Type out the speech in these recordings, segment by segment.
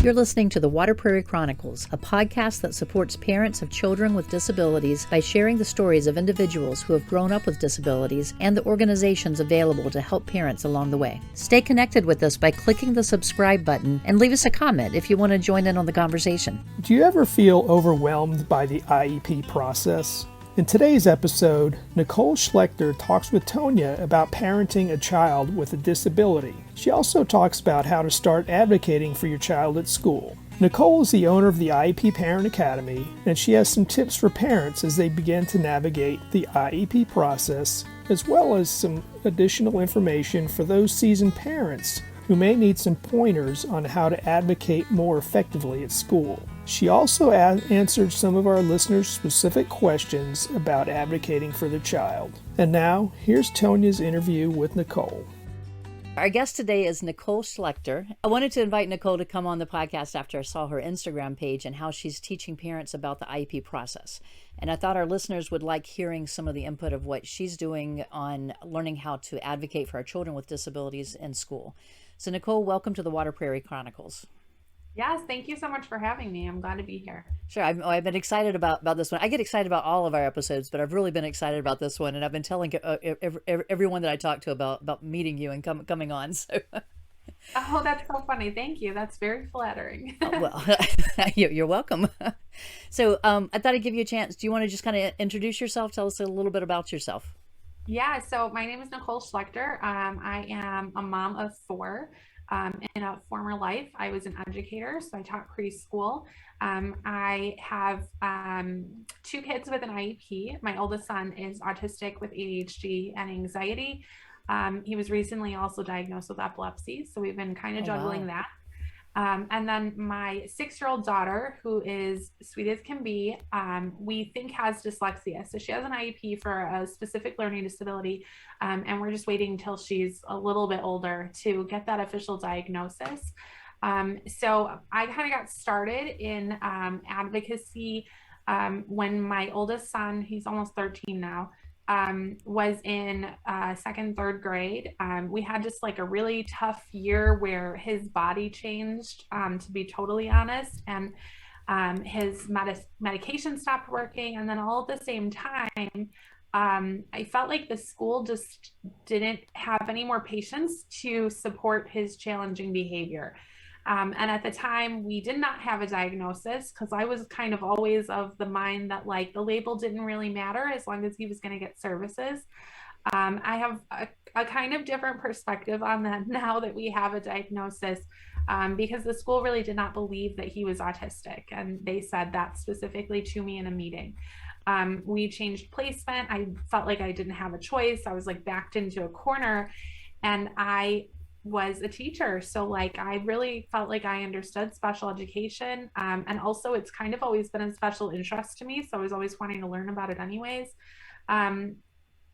You're listening to the Water Prairie Chronicles, a podcast that supports parents of children with disabilities by sharing the stories of individuals who have grown up with disabilities and the organizations available to help parents along the way. Stay connected with us by clicking the subscribe button and leave us a comment if you want to join in on the conversation. Do you ever feel overwhelmed by the IEP process? In today's episode, Nicole Schlechter talks with Tonya about parenting a child with a disability. She also talks about how to start advocating for your child at school. Nicole is the owner of the IEP Parent Academy, and she has some tips for parents as they begin to navigate the IEP process, as well as some additional information for those seasoned parents who may need some pointers on how to advocate more effectively at school. She also answered some of our listeners' specific questions about advocating for the child. And now, here's Tonya's interview with Nicole. Our guest today is Nicole Schlechter. I wanted to invite Nicole to come on the podcast after I saw her Instagram page and how she's teaching parents about the IEP process. And I thought our listeners would like hearing some of the input of what she's doing on learning how to advocate for our children with disabilities in school. So Nicole, welcome to the Water Prairie Chronicles. Yes, thank you so much for having me. I'm glad to be here. Sure. I've been excited about this one. I get excited about all of our episodes, but I've really been excited about this one. And I've been telling everyone that I talk to about meeting you and coming on. So. Oh, that's so funny. Thank you. That's very flattering. Well, you're welcome. So I thought I'd give you a chance. Do you want to just kind of introduce yourself? Tell us a little bit about yourself. Yeah, so my name is Nicole Schlechter. I am a mom of four. In a former life, I was an educator, so I taught preschool. I have two kids with an IEP. My oldest son is autistic with ADHD and anxiety. He was recently also diagnosed with epilepsy, so we've been kind of juggling that. And then my 6-year-old daughter, who is sweet as can be, we think has dyslexia. So she has an IEP for a specific learning disability, and we're just waiting until she's a little bit older to get that official diagnosis. So I kind of got started in advocacy when my oldest son, he's almost 13 now, was in second, third grade. We had just like a really tough year where his body changed, to be totally honest, and his medication stopped working. And then all at the same time, I felt like the school just didn't have any more patience to support his challenging behavior. And at the time, we did not have a diagnosis because I was kind of always of the mind that like the label didn't really matter as long as he was going to get services. I have a kind of different perspective on that now that we have a diagnosis, because the school really did not believe that he was autistic. And they said that specifically to me in a meeting. We changed placement. I felt like I didn't have a choice. I was like backed into a corner, and I was a teacher. So like, I really felt like I understood special education. And also it's kind of always been a special interest to me. So I was always wanting to learn about it anyways. And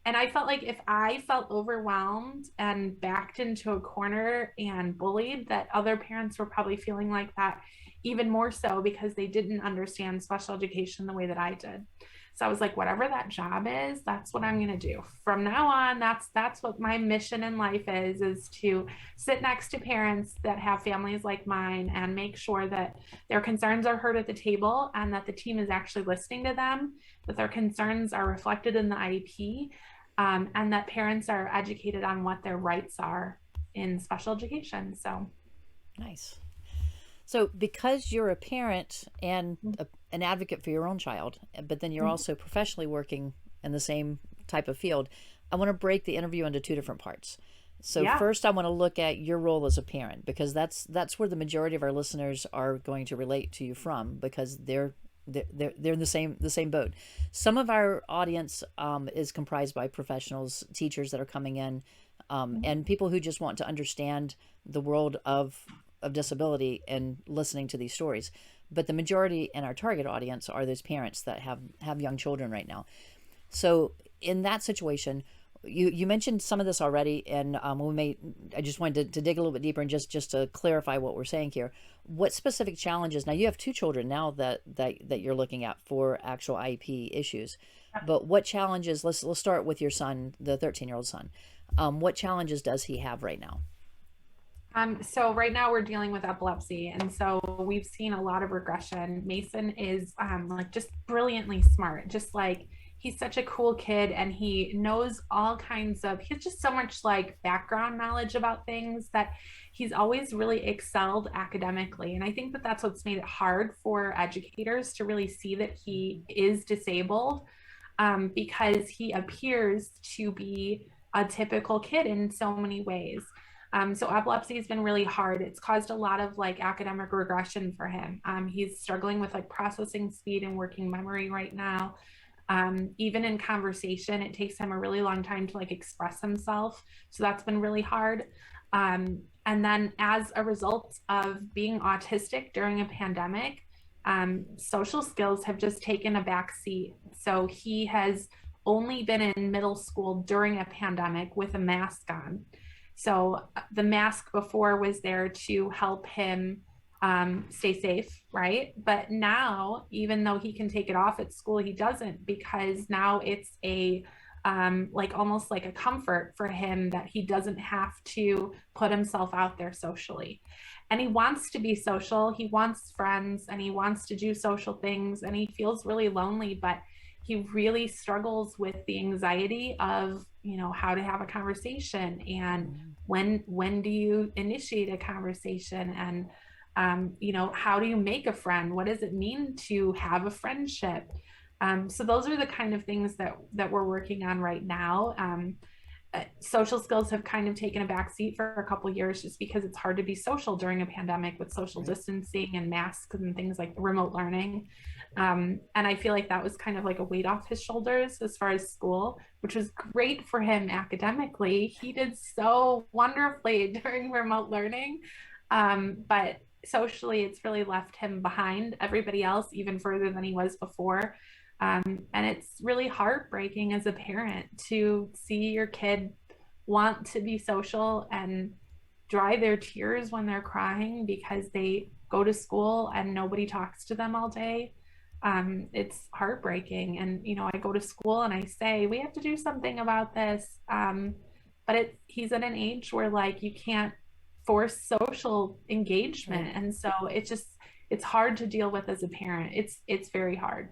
I felt like if I felt overwhelmed and backed into a corner and bullied, that other parents were probably feeling like that even more so because they didn't understand special education the way that I did. So I was like, whatever that job is, that's what I'm going to do. From now on, that's what my mission in life is to sit next to parents that have families like mine and make sure that their concerns are heard at the table and that the team is actually listening to them, that their concerns are reflected in the IEP, and that parents are educated on what their rights are in special education. So nice. So because you're a parent and an advocate for your own child, but then you're also professionally working in the same type of field, I want to break the interview into two different parts. So first I want to look at your role as a parent, because that's where the majority of our listeners are going to relate to you from, because they're in the same boat. Some of our audience is comprised by professionals, teachers that are coming in, and people who just want to understand the world of disability and listening to these stories. But the majority in our target audience are those parents that have young children right now. So in that situation, you mentioned some of this already, and I just wanted to dig a little bit deeper and just to clarify what we're saying here. What specific challenges? Now you have two children now that you're looking at for actual IEP issues, but what challenges? Let's start with your son, the 13-year-old son. What challenges does he have right now? So right now we're dealing with epilepsy, and so we've seen a lot of regression. Mason is like just brilliantly smart, just like he's such a cool kid, and he knows all kinds of. He has just so much like background knowledge about things that he's always really excelled academically, and I think that that's what's made it hard for educators to really see that he is disabled, because he appears to be a typical kid in so many ways. So epilepsy has been really hard. It's caused a lot of like academic regression for him. He's struggling with like processing speed and working memory right now. Even in conversation, it takes him a really long time to like express himself. So that's been really hard. And then as a result of being autistic during a pandemic, social skills have just taken a back seat. So he has only been in middle school during a pandemic with a mask on. So the mask before was there to help him stay safe, right? But now, even though he can take it off at school, he doesn't, because now it's a like almost like a comfort for him that he doesn't have to put himself out there socially. And he wants to be social, he wants friends, and he wants to do social things, and he feels really lonely, but he really struggles with the anxiety of, how to have a conversation, and when do you initiate a conversation, and how do you make a friend? What does it mean to have a friendship? So those are the kind of things that we're working on right now. Social skills have kind of taken a back seat for a couple of years, just because it's hard to be social during a pandemic with social Right. distancing and masks and things like remote learning. And I feel like that was kind of like a weight off his shoulders as far as school, which was great for him academically. He did so wonderfully during remote learning. But socially, it's really left him behind everybody else even further than he was before. And it's really heartbreaking as a parent to see your kid want to be social and dry their tears when they're crying because they go to school and nobody talks to them all day. It's heartbreaking. And, I go to school and I say, we have to do something about this. But he's at an age where like you can't force social engagement. Right. And so it's hard to deal with as a parent. It's very hard.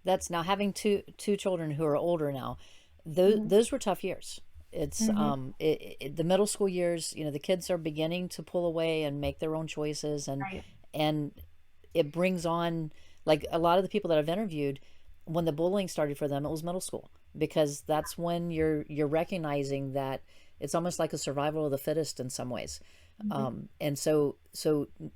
That's now having two children who are older now. Those were tough years. It's Mm-hmm. the middle school years. The kids are beginning to pull away and make their own choices, Right. and it brings on, like, a lot of the people that I've interviewed, when the bullying started for them, it was middle school, because that's when you're recognizing that it's almost like a survival of the fittest in some ways. Mm-hmm. And so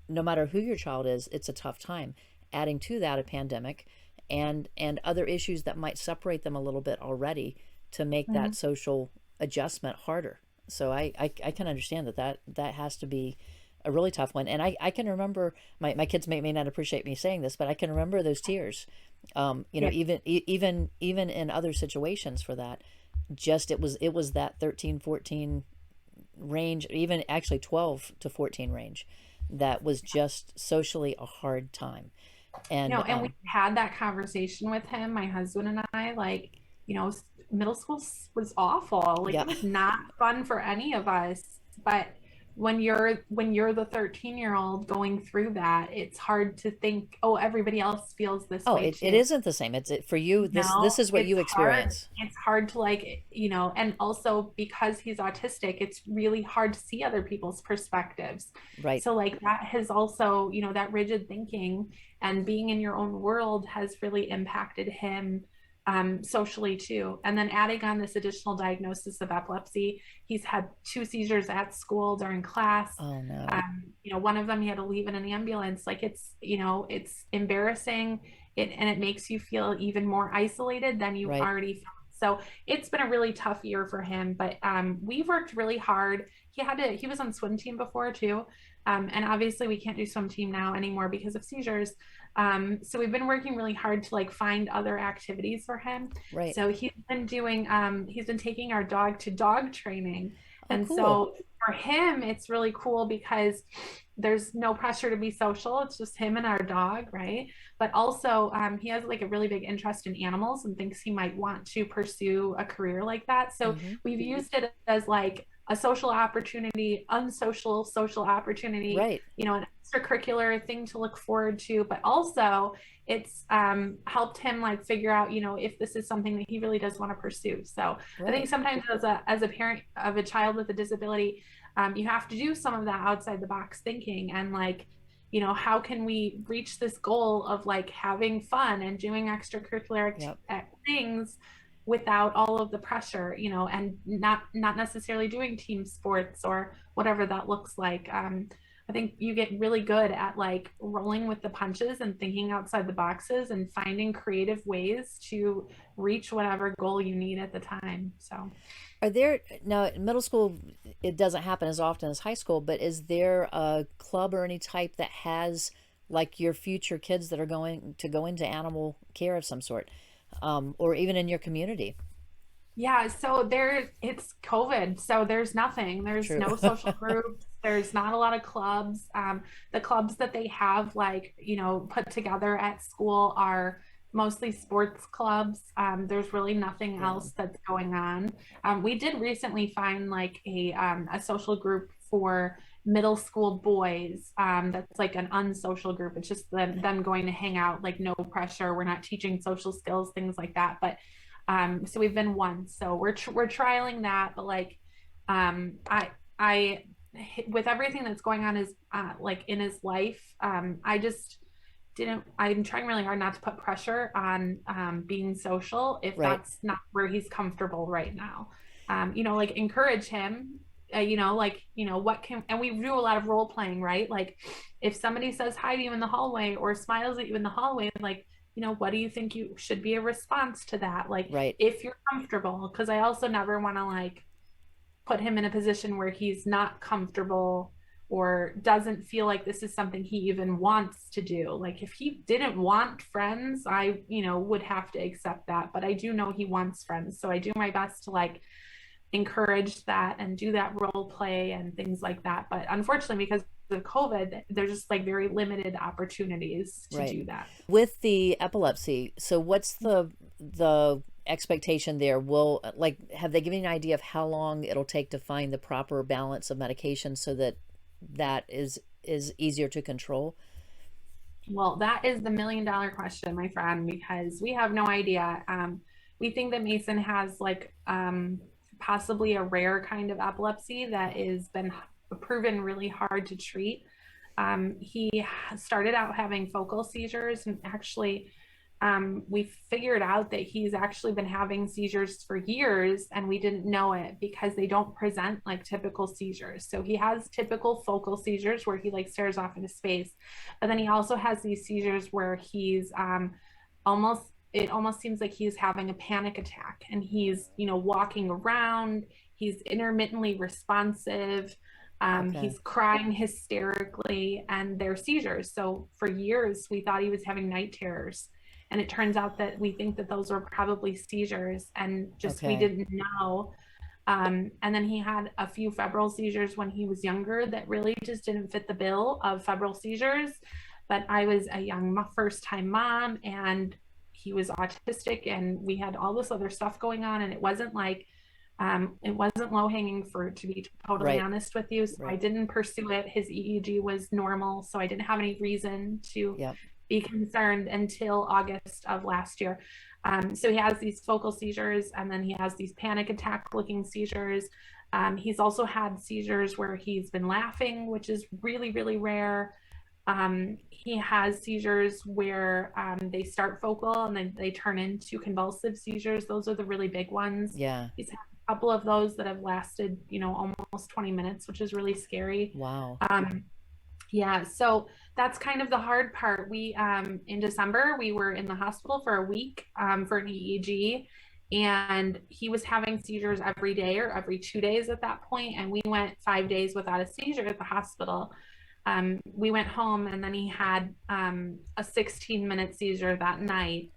no matter who your child is, it's a tough time. Adding to that a pandemic and other issues that might separate them a little bit already, to make Mm-hmm. that social adjustment harder. So I can understand that has to be a really tough one. And I can remember, my kids may not appreciate me saying this, but I can remember those tears. Yeah. Even in other situations for that, just it was that 13, 14 range, even actually 12 to 14 range, that was just socially a hard time. And And we had that conversation with him, my husband and I, like, you know, middle school was awful. Like yeah. it was not fun for any of us. But when you're the 13-year-old going through that, it's hard to think, oh, everybody else feels this Oh, way it too. isn't the same. For you, this No, is what you experience. it's hard to like, and also because he's autistic, it's really hard to see other people's perspectives. Right. So like that has also, that rigid thinking and being in your own world has really impacted him socially too. And then adding on this additional diagnosis of epilepsy, he's had two seizures at school during class. Oh no. One of them he had to leave in an ambulance. Like it's embarrassing, and it makes you feel even more isolated than you Right. already felt. So it's been a really tough year for him, but we've worked really hard. He was on swim team before too. And obviously we can't do swim team now anymore because of seizures. So we've been working really hard to like find other activities for him. Right. So he's been taking our dog to dog training. Oh, And cool. so for him, it's really cool because there's no pressure to be social. It's just him and our dog, right? But also, he has like a really big interest in animals and thinks he might want to pursue a career like that. So Mm-hmm. we've used it as like a social opportunity, unsocial social opportunity, Right. an extracurricular thing to look forward to, but also it's helped him like figure out, if this is something that he really does want to pursue. So I think Right. sometimes as a parent of a child with a disability, you have to do some of that outside the box thinking and like, how can we reach this goal of like having fun and doing extracurricular Yep. things without all of the pressure, and not necessarily doing team sports or whatever that looks like. I think you get really good at like rolling with the punches and thinking outside the boxes and finding creative ways to reach whatever goal you need at the time. So Are there now in middle school? It doesn't happen as often as high school, but is there a club or any type that has like your future kids that are going to go into animal care of some sort, or even in your community? yeah, so it's COVID, so there's nothing. There's True. no social groups. There's not a lot of clubs. The clubs that they have, like, put together at school are mostly sports clubs. There's really nothing Yeah. else that's going on. We did recently find like a social group for middle school boys. That's like an unsocial group. It's just them going to hang out, like no pressure. We're not teaching social skills, things like that. But so we've been once, so we're trialing that, but like, I with everything that's going on is like in his life, I just didn't. I'm trying really hard not to put pressure on being social if Right. that's not where he's comfortable right now. Like encourage him. Like what can and we do a lot of role playing, right? Like if somebody says hi to you in the hallway or smiles at you in the hallway, like what do you think you should be a response to that? Like, Right. if you're comfortable, because I also never want to like put him in a position where he's not comfortable or doesn't feel like this is something he even wants to do. Like, if he didn't want friends, I, would have to accept that. But I do know he wants friends. So I do my best to like encourage that and do that role play and things like that. But unfortunately, because of COVID, there's just like very limited opportunities to Right. do that. With the epilepsy, so what's the expectation there? Will like have they given you an idea of how long it'll take to find the proper balance of medication so that that is easier to control? Well, that is the $1 million question, my friend, because we have no idea. We think that Mason has like possibly a rare kind of epilepsy that has been proven really hard to treat. He started out having focal seizures, and actually, we figured out that he's actually been having seizures for years, and we didn't know it because they don't present like typical seizures. So he has typical focal seizures where he like stares off into space, but then he also has these seizures where he's almost it almost seems like he's having a panic attack, and he's walking around. He's intermittently responsive. Okay. He's crying hysterically, and they're seizures. So for years, we thought he was having night terrors. And it turns out that we think that those are probably seizures, and just we Okay. didn't know. And then he had a few febrile seizures when he was younger that really just didn't fit the bill of febrile seizures. But I was a young first time mom, and he was autistic, and we had all this other stuff going on. And it wasn't low hanging fruit, to be totally Right. honest with you. So I Right. didn't pursue it. His EEG was normal. So I didn't have any reason to Yep. be concerned until August of last year. So he has these focal seizures, and then he has these panic attack looking seizures. He's also had seizures where he's been laughing, which is really, really rare. He has seizures where they start focal and then they turn into convulsive seizures. Those are the really big ones. Yeah. He's had a couple of those that have lasted, almost 20 minutes, which is really scary. Wow. Yeah, so that's kind of the hard part. We in December we were in the hospital for a week for an EEG, and he was having seizures every day or every 2 days at that point, and we went 5 days without a seizure at the hospital. We went home, and then he had a 16-minute seizure that night.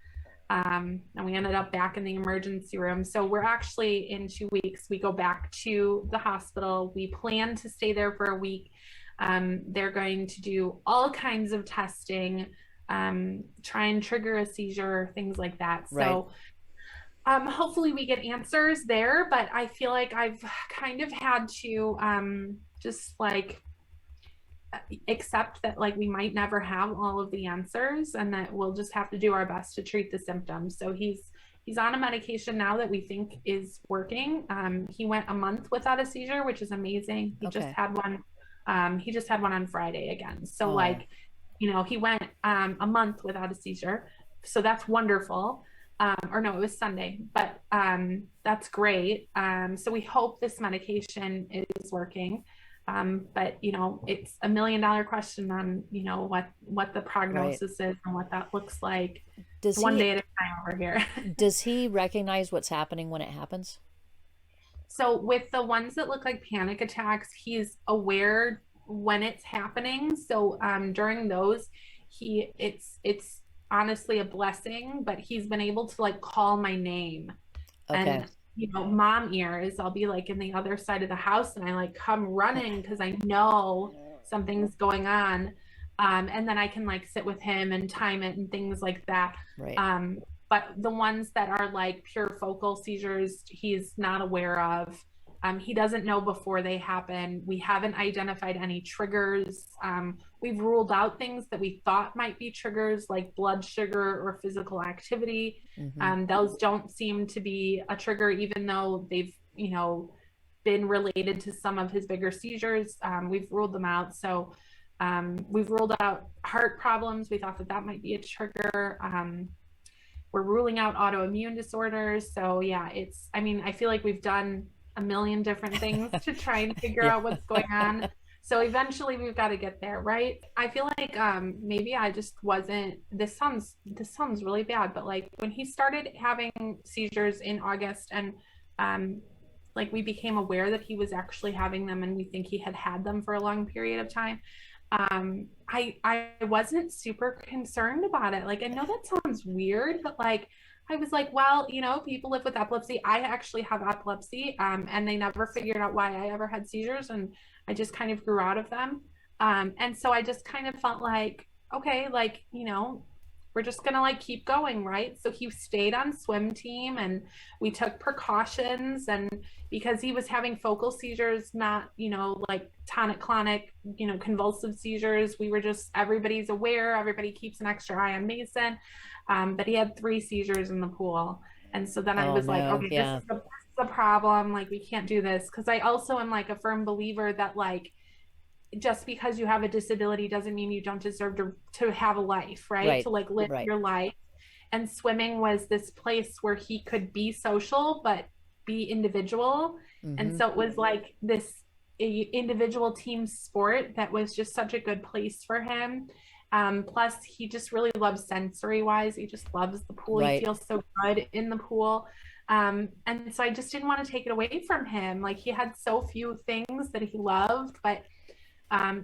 And we ended up back in the emergency room. So we're actually in 2 weeks. We go back to the hospital. We plan to stay there for a week. They're going to do all kinds of testing, try and trigger a seizure, things like that. Right. So Hopefully we get answers there, but I feel like I've kind of had to just like accept that like we might never have all of the answers and that we'll just have to do our best to treat the symptoms. So he's on a medication now that we think is working. He went a month without a seizure, which is amazing. Okay. He just had one on Friday again. So Oh, like, he went a month without a seizure. So that's wonderful. Or no, it was Sunday, but that's great. So we hope this medication is working. But it's $1 million question on what the right. prognosis is and what that looks like. It's Does one he day at a time over here. does he recognize what's happening when it happens? So with the ones that look like panic attacks, he's aware when it's happening. So during those, it's honestly a blessing, but he's been able to like call my name. Okay. And mom ears, I'll be like in the other side of the house and I like come running because I know something's going on. And then I can like sit with him and time it and things like that. Right. But the ones that are like pure focal seizures, he's not aware of. He doesn't know before they happen. We haven't identified any triggers. We've ruled out things that we thought might be triggers, like blood sugar or physical activity. Mm-hmm. Those don't seem to be a trigger, even though they've, been related to some of his bigger seizures. We've ruled them out. So we've ruled out heart problems. We thought that that might be a trigger. We're ruling out autoimmune disorders. So yeah, I feel like we've done a million different things to try and figure Yeah. out what's going on. So eventually we've got to get there, right? I feel like maybe I just wasn't this sounds really bad, but like when he started having seizures in August and um like we became aware that he was actually having them and we think he had them for a long period of time. I wasn't super concerned about it. Like, I know that sounds weird, but like, I was like, well, people live with epilepsy. I actually have epilepsy, and they never figured out why I ever had seizures, and I just kind of grew out of them. And so I just kind of felt like, okay, like, we're just gonna like keep going, right? So he stayed on swim team, and we took precautions, and because he was having focal seizures, not, like tonic clonic, convulsive seizures. We were just, everybody's aware, everybody keeps an extra eye on Mason. But he had 3 seizures in the pool. And so then I Oh was like, no. okay, this Yeah. is a problem. Like, we can't do this. Cause I also am like a firm believer that like, just because you have a disability doesn't mean you don't deserve to have a life, right? To Right. like live Right. your life. And swimming was this place where he could be social but be individual. And Mm-hmm. so it was like this individual team sport that was just such a good place for him. Plus he just really loves sensory wise, he just loves the pool, he Right. feels so good in the pool. And so I just didn't want to take it away from him. Like, he had so few things that he loved, but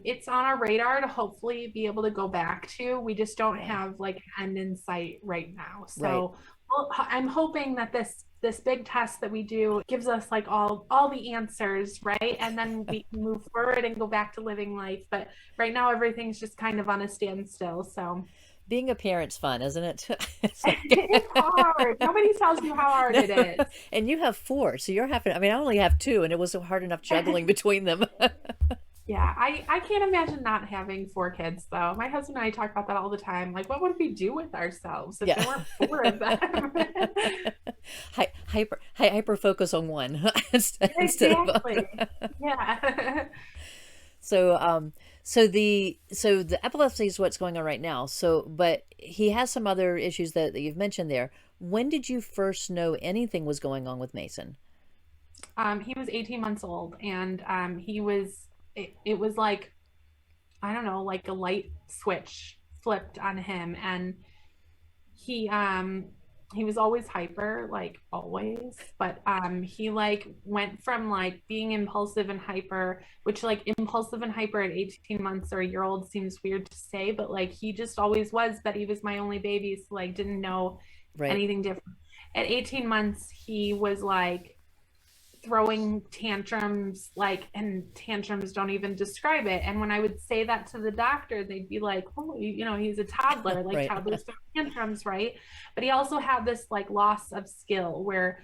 it's on our radar to hopefully be able to go back to. We just don't Yeah. have like an end in sight right now. Right. So I'm hoping that this big test that we do gives us like all the answers, right? And then we can move forward and go back to living life. But right now everything's just kind of on a standstill. So Being a parent's fun, isn't it? It's it's hard. like Nobody tells you how hard no, it is. and you have four, so you're having. I mean, I only have two, and it was hard enough juggling between them. Yeah, I can't imagine not having 4 kids though. My husband and I talk about that all the time. Like, what would we do with ourselves if Yeah. there weren't 4 of them? Hyper focus on one instead of Exactly. Yeah. so so the epilepsy is what's going on right now. So, but he has some other issues that you've mentioned there. When did you first know anything was going on with Mason? He was 18 months old, and it was like, I don't know, like a light switch flipped on him. And he um he was always hyper, like always, but he like went from like being impulsive and hyper, which like impulsive and hyper at 18 months or a year old seems weird to say, but like he just always was. But he was my only baby, so like didn't know Right. anything different. At 18 months he was like throwing tantrums, like, and tantrums don't even describe it. And when I would say that to the doctor, they'd be like, oh, he's a toddler, like Right. toddlers throw tantrums, right? But he also had this like loss of skill where,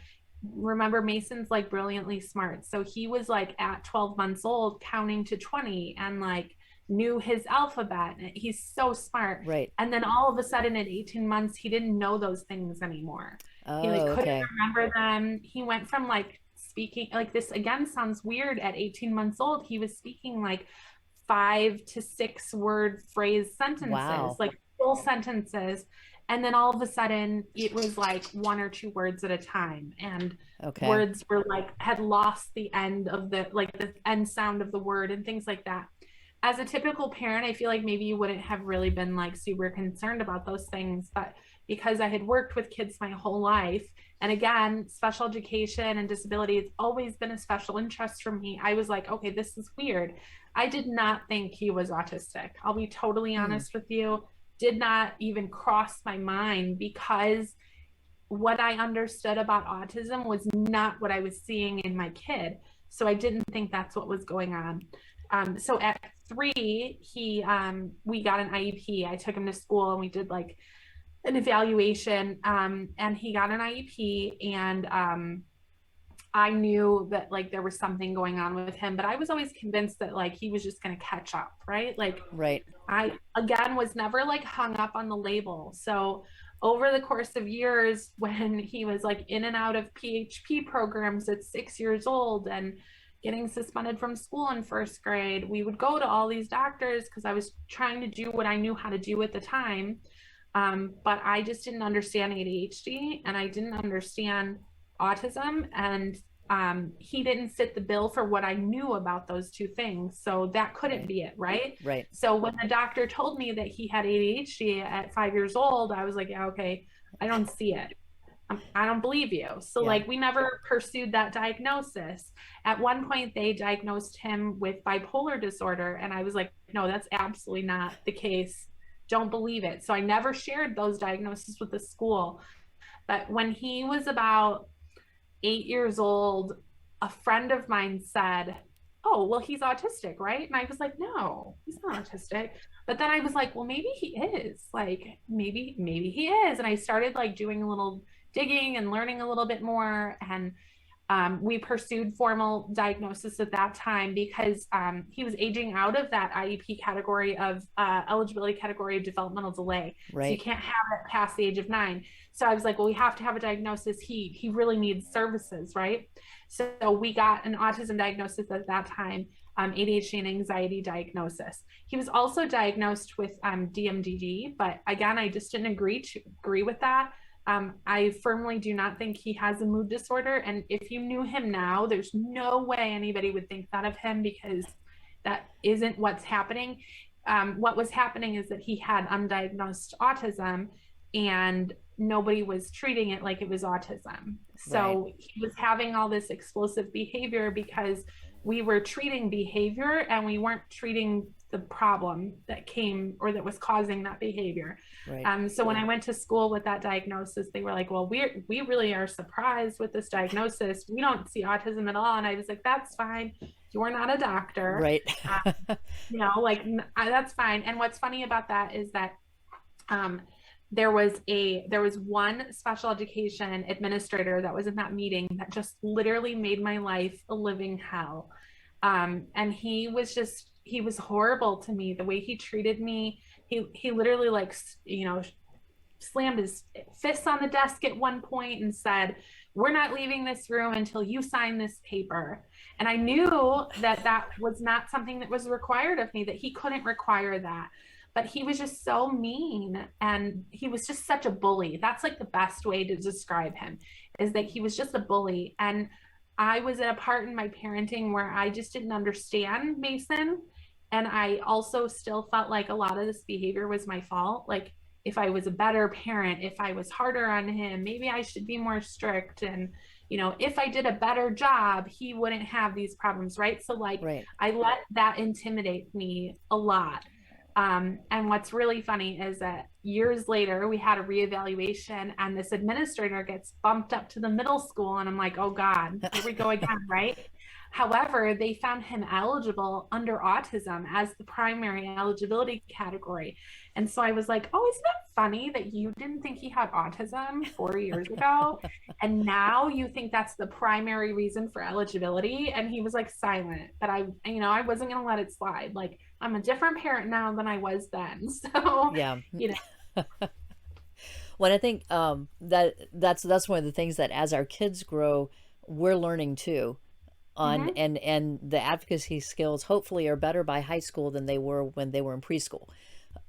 remember, Mason's like brilliantly smart. So he was like at 12 months old counting to 20 and like knew his alphabet. He's so smart. Right. And then all of a sudden at 18 months, he didn't know those things anymore. He like Oh, couldn't okay. remember them. He went from like speaking, like, this again sounds weird, at 18 months old, he was speaking like 5 to 6 word phrase sentences, Wow. like full sentences. And then all of a sudden it was like 1 or 2 words at a time. And Okay. words were like, had lost the end of the, like the end sound of the word and things like that. As a typical parent, I feel like maybe you wouldn't have really been like super concerned about those things, but because I had worked with kids my whole life, and again, special education and disability has always been a special interest for me, I was like, okay, this is weird. I did not think he was autistic. I'll be totally Hmm. honest with you. Did not even cross my mind, because what I understood about autism was not what I was seeing in my kid. So I didn't think that's what was going on. So at 3, we got an IEP. I took him to school and we did like an evaluation, and he got an IEP, and I knew that like there was something going on with him, but I was always convinced that like he was just going to catch up, right? Like, Right. I, again, was never like hung up on the label. So over the course of years, when he was like in and out of PHP programs at 6 years old and getting suspended from school in first grade, we would go to all these doctors because I was trying to do what I knew how to do at the time. But I just didn't understand ADHD and I didn't understand autism. And he didn't fit the bill for what I knew about those two things. So that couldn't Right. be it, right? Right. So when the doctor told me that he had ADHD at 5 years old, I was like, yeah, okay, I don't see it. I don't believe you. So Yeah. like we never pursued that diagnosis. At one point they diagnosed him with bipolar disorder and I was like, no, that's absolutely not the case. Don't believe it. So I never shared those diagnoses with the school. But when he was about 8 years old, a friend of mine said, oh, well, he's autistic, right? And I was like, no, he's not autistic. But then I was like, well, maybe he is. Like, maybe he is. And I started like doing a little digging and learning a little bit more. And we pursued formal diagnosis at that time because he was aging out of that IEP category of eligibility category of developmental delay. So you Right. can't have it past the age of 9. So I was like, well, we have to have a diagnosis. He really needs services, right? So we got an autism diagnosis at that time, ADHD and anxiety diagnosis. He was also diagnosed with DMDD, but again, I just didn't agree with that. I firmly do not think he has a mood disorder. And if you knew him now, there's no way anybody would think that of him because that isn't what's happening. What was happening is that he had undiagnosed autism and nobody was treating it like it was autism. Right. So he was having all this explosive behavior because we were treating behavior and we weren't treating the problem that came or that was causing that behavior. Right. So when I went to school with that diagnosis, they were like, well, we really are surprised with this diagnosis. We don't see autism at all. And I was like, that's fine. You're not a doctor. Right. Like that's fine. And what's funny about that is that um, there was one special education administrator that was in that meeting that just literally made my life a living hell. And he was horrible to me. The way he treated me, he literally like, slammed his fists on the desk at one point and said, we're not leaving this room until you sign this paper. And I knew that that was not something that was required of me, that he couldn't require that. But he was just so mean and he was just such a bully. That's like the best way to describe him, is that he was just a bully. And I was at a part in my parenting where I just didn't understand Mason. And I also still felt like a lot of this behavior was my fault. Like, if I was a better parent, if I was harder on him, maybe I should be more strict. And, if I did a better job, he wouldn't have these problems, right? So, like, Right. I let that intimidate me a lot. And what's really funny is that years later, we had a reevaluation, and this administrator gets bumped up to the middle school. And I'm like, oh God, here we go again, right? However, they found him eligible under autism as the primary eligibility category. And so I was like, oh, isn't it funny that you didn't think he had autism 4 years ago? And now you think that's the primary reason for eligibility? And he was like silent, but I wasn't going to let it slide. Like, I'm a different parent now than I was then. So, Yeah. you know, Well, I think that's one of the things that as our kids grow, we're learning too. On mhm, and the advocacy skills hopefully are better by high school than they were when they were in preschool,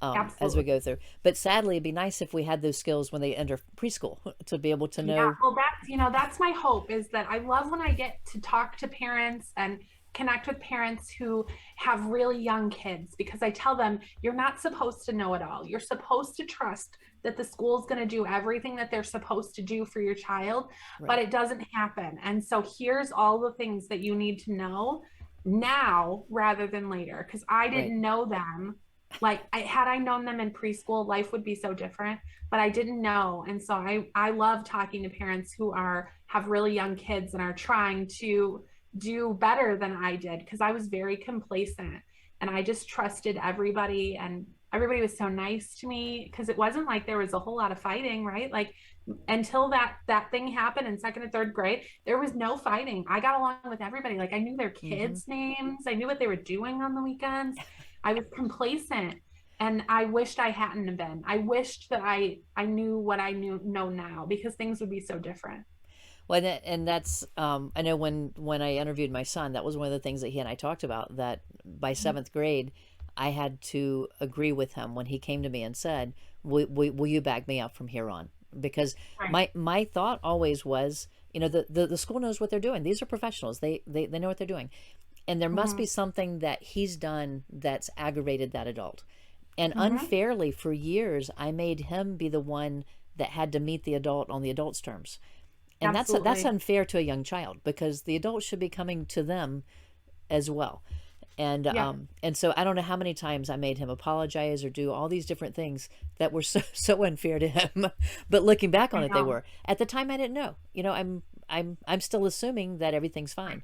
as we absolutely. go through. But sadly, it'd be nice if we had those skills when they enter preschool to be able to Yeah, know. well, that's my hope, is that I love when I get to talk to parents and connect with parents who have really young kids, because I tell them, you're not supposed to know it all. You're supposed to trust that the school's going to do everything that they're supposed to do for your child, but Right, it doesn't happen. And so here's all the things that you need to know now rather than later, because I right. didn't know them. Like, had I known them in preschool, life would be so different, but I didn't know. And so I love talking to parents who have really young kids and are trying to do better than I did, because I was very complacent and I just trusted everybody, and everybody was so nice to me, because it wasn't like there was a whole lot of fighting, right? Like, until that thing happened in second and third grade, there was no fighting. I got along with everybody. Like, I knew their Hmm. kids' names, I knew what they were doing on the weekends. I was complacent, and I wished I hadn't have been. I wished that I knew what I know now, because things would be so different. Well, and that's I know when I interviewed my son, that was one of the things that he and I talked about. That by seventh grade, I had to agree with him when he came to me and said, "Will you back me up from here on?" Because Right. my thought always was, the school knows what they're doing. These are professionals. They know what they're doing, and there must Mm-hmm. be something that he's done that's aggravated that adult. And Mm-hmm. unfairly, for years, I made him be the one that had to meet the adult on the adult's terms, and that's Absolutely. unfair to a young child because the adult should be coming to them as well. Yep. And so I don't know how many times I made him apologize or do all these different things that were so unfair to him. But looking back I on it, they know. were. At the time, I didn't know. I'm still assuming that everything's fine.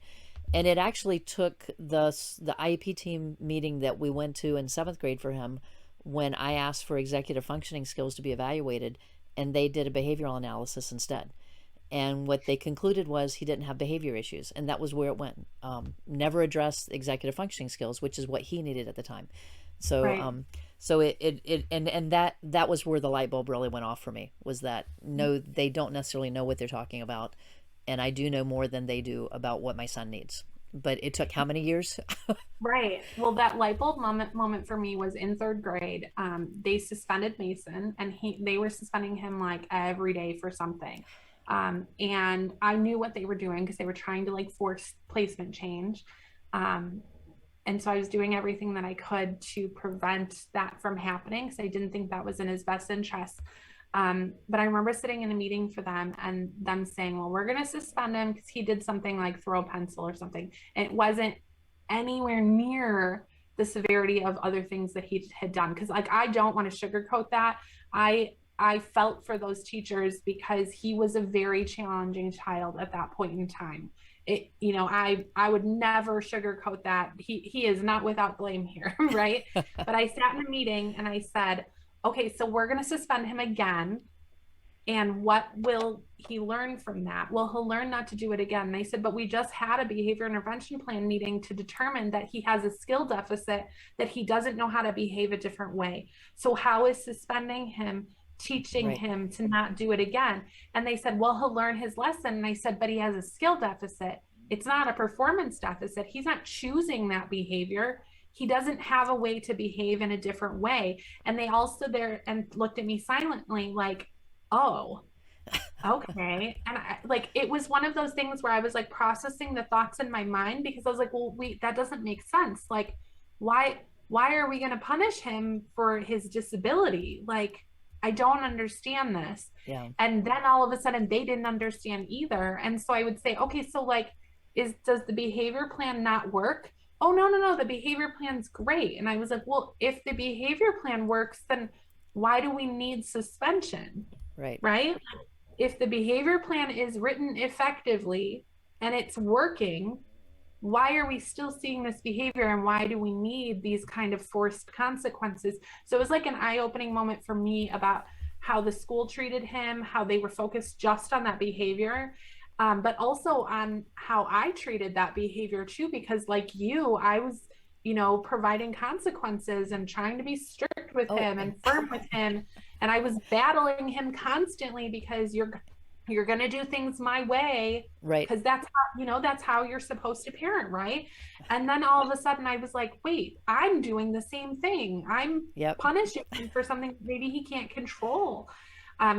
And it actually took the IEP team meeting that we went to in seventh grade for him, when I asked for executive functioning skills to be evaluated, and they did a behavioral analysis instead. And what they concluded was he didn't have behavior issues, and that was where it went. Never addressed executive functioning skills, which is what he needed at the time. So, Right. so and that was where the light bulb really went off for me. Was that no, they don't necessarily know what they're talking about, and I do know more than they do about what my son needs. But it took how many years? Right. Well, that light bulb moment for me was in third grade. They suspended Mason, and they were suspending him like every day for something. And I knew what they were doing, because they were trying to like force placement change. Um, and so I was doing everything that I could to prevent that from happening, because I didn't think that was in his best interest. But I remember sitting in a meeting for them, and them saying, well, we're going to suspend him because he did something like throw a pencil or something. And it wasn't anywhere near the severity of other things that he had done. Because, like, I don't want to sugarcoat that. I felt for those teachers, because he was a very challenging child at that point in time. I would never sugarcoat that. He is not without blame here, right? But I sat in a meeting and I said, okay, so we're going to suspend him again, and what will he learn from that? Well, he'll learn not to do it again. They said, but we just had a behavior intervention plan meeting to determine that he has a skill deficit, that he doesn't know how to behave a different way. So how is suspending him teaching Right. him to not do it again? And they said, well, he'll learn his lesson. And I said, but he has a skill deficit. It's not a performance deficit. He's not choosing that behavior. He doesn't have a way to behave in a different way. And they all stood there and looked at me silently, like, oh, okay. And like, it was one of those things where I was like processing the thoughts in my mind, because I was like, well, wait, that doesn't make sense. Like, why are we going to punish him for his disability? Like, I don't understand this. Yeah. And then all of a sudden they didn't understand either. And so I would say, okay, so like, does the behavior plan not work? oh, no, no, no, the behavior plan's great. And I was like, well, if the behavior plan works, then why do we need suspension? Right. Right? If the behavior plan is written effectively and it's working, why are we still seeing this behavior, and why do we need these kind of forced consequences? So it was like an eye-opening moment for me about how the school treated him, how they were focused just on that behavior, but also on how I treated that behavior too, because like you, I was, providing consequences and trying to be strict with Oh, him and firm with him. And I was battling him constantly because you're going to do things my way, right. because that's how you're supposed to parent, right? And then all of a sudden I was like, wait, I'm doing the same thing. I'm Yep. punishing him for something maybe he can't control.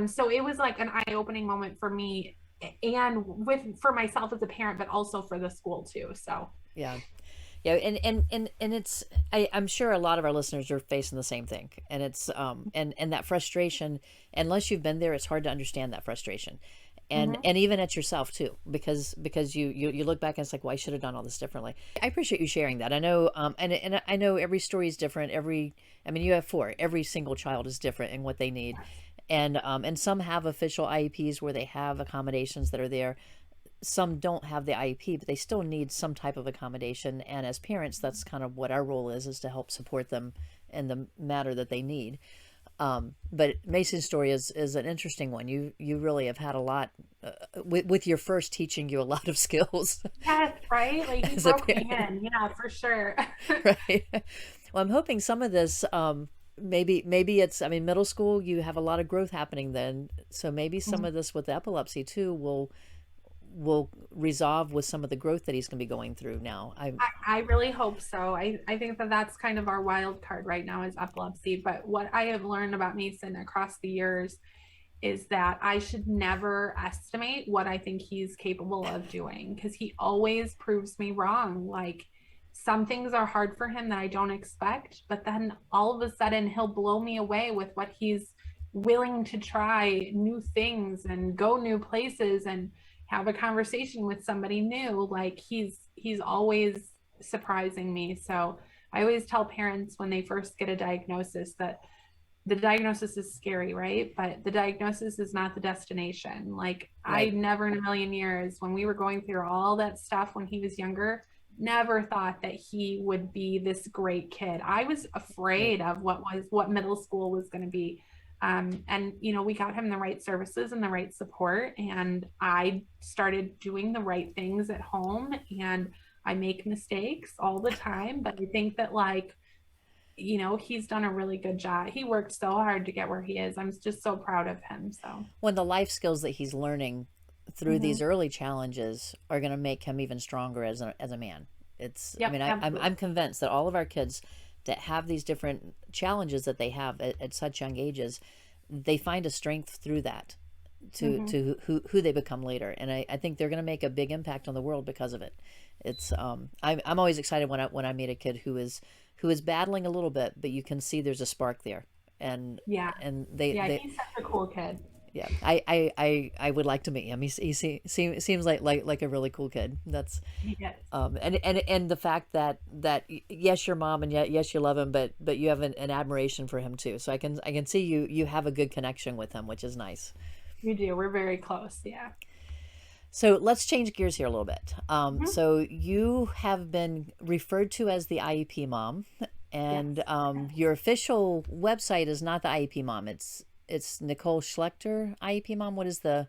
So it was like an eye-opening moment for me, and for myself as a parent, but also for the school too. So Yeah. Yeah, and it's I'm sure a lot of our listeners are facing the same thing, and it's and that frustration. Unless you've been there, it's hard to understand that frustration, mhm. and even at yourself too, because you look back and it's like, well, I should have done all this differently. I appreciate you sharing that. I know, and I know every story is different. I mean, you have four. Every single child is different in what they need, and some have official IEPs where they have accommodations that are there. Some don't have the IEP, but they still need some type of accommodation. And as parents, that's kind of what our role is to help support them in the matter that they need. But Mason's story is an interesting one. You really have had a lot with your first teaching you a lot of skills Yes, right, like he as a broke me parent, in, yeah, for sure. right? Well, I'm hoping some of this. Maybe it's, I mean, middle school, you have a lot of growth happening then, so maybe some of this with epilepsy too will resolve with some of the growth that he's going to be going through now. I really hope so. I think that that's kind of our wild card right now is epilepsy. But what I have learned about Mason across the years is that I should never estimate what I think he's capable of doing, because he always proves me wrong. Like some things are hard for him that I don't expect, but then all of a sudden he'll blow me away with what he's willing to try new things and go new places and have a conversation with somebody new. Like he's always surprising me. So I always tell parents when they first get a diagnosis that the diagnosis is scary, right? But the diagnosis is not the destination. Like I Right. never in a million years, when we were going through all that stuff when he was younger, never thought that he would be this great kid. I was Right. afraid of what middle school was going to be. And we got him the right services and the right support, and I started doing the right things at home. And I make mistakes all the time, but I think that he's done a really good job. He worked so hard to get where he is. I'm just so proud of him. So, When the life skills that he's learning through mhm. these early challenges are going to make him even stronger as a man. I Yep, mean, absolutely. I'm convinced that all of our kids that have these different challenges that they have at such young ages, they find a strength through that Hmm. to who they become later. And I think they're going to make a big impact on the world because of it. I'm always excited when I meet a kid who is battling a little bit, but you can see there's a spark there. And Yeah, and yeah, they he's such a cool kid. yeah, I would like to meet him. Seems like a really cool kid. That's He is. and the fact that yes, your mom, and yet yes, you love him, but you have an admiration for him too. So I can see you have a good connection with him, which is nice. We do. We're very close. Yeah. So let's change gears here a little bit. Mhm. So you have been referred to as the IEP mom, and Yes. your official website is not the IEP mom. It's Nicole Schlechter IEP mom. What is the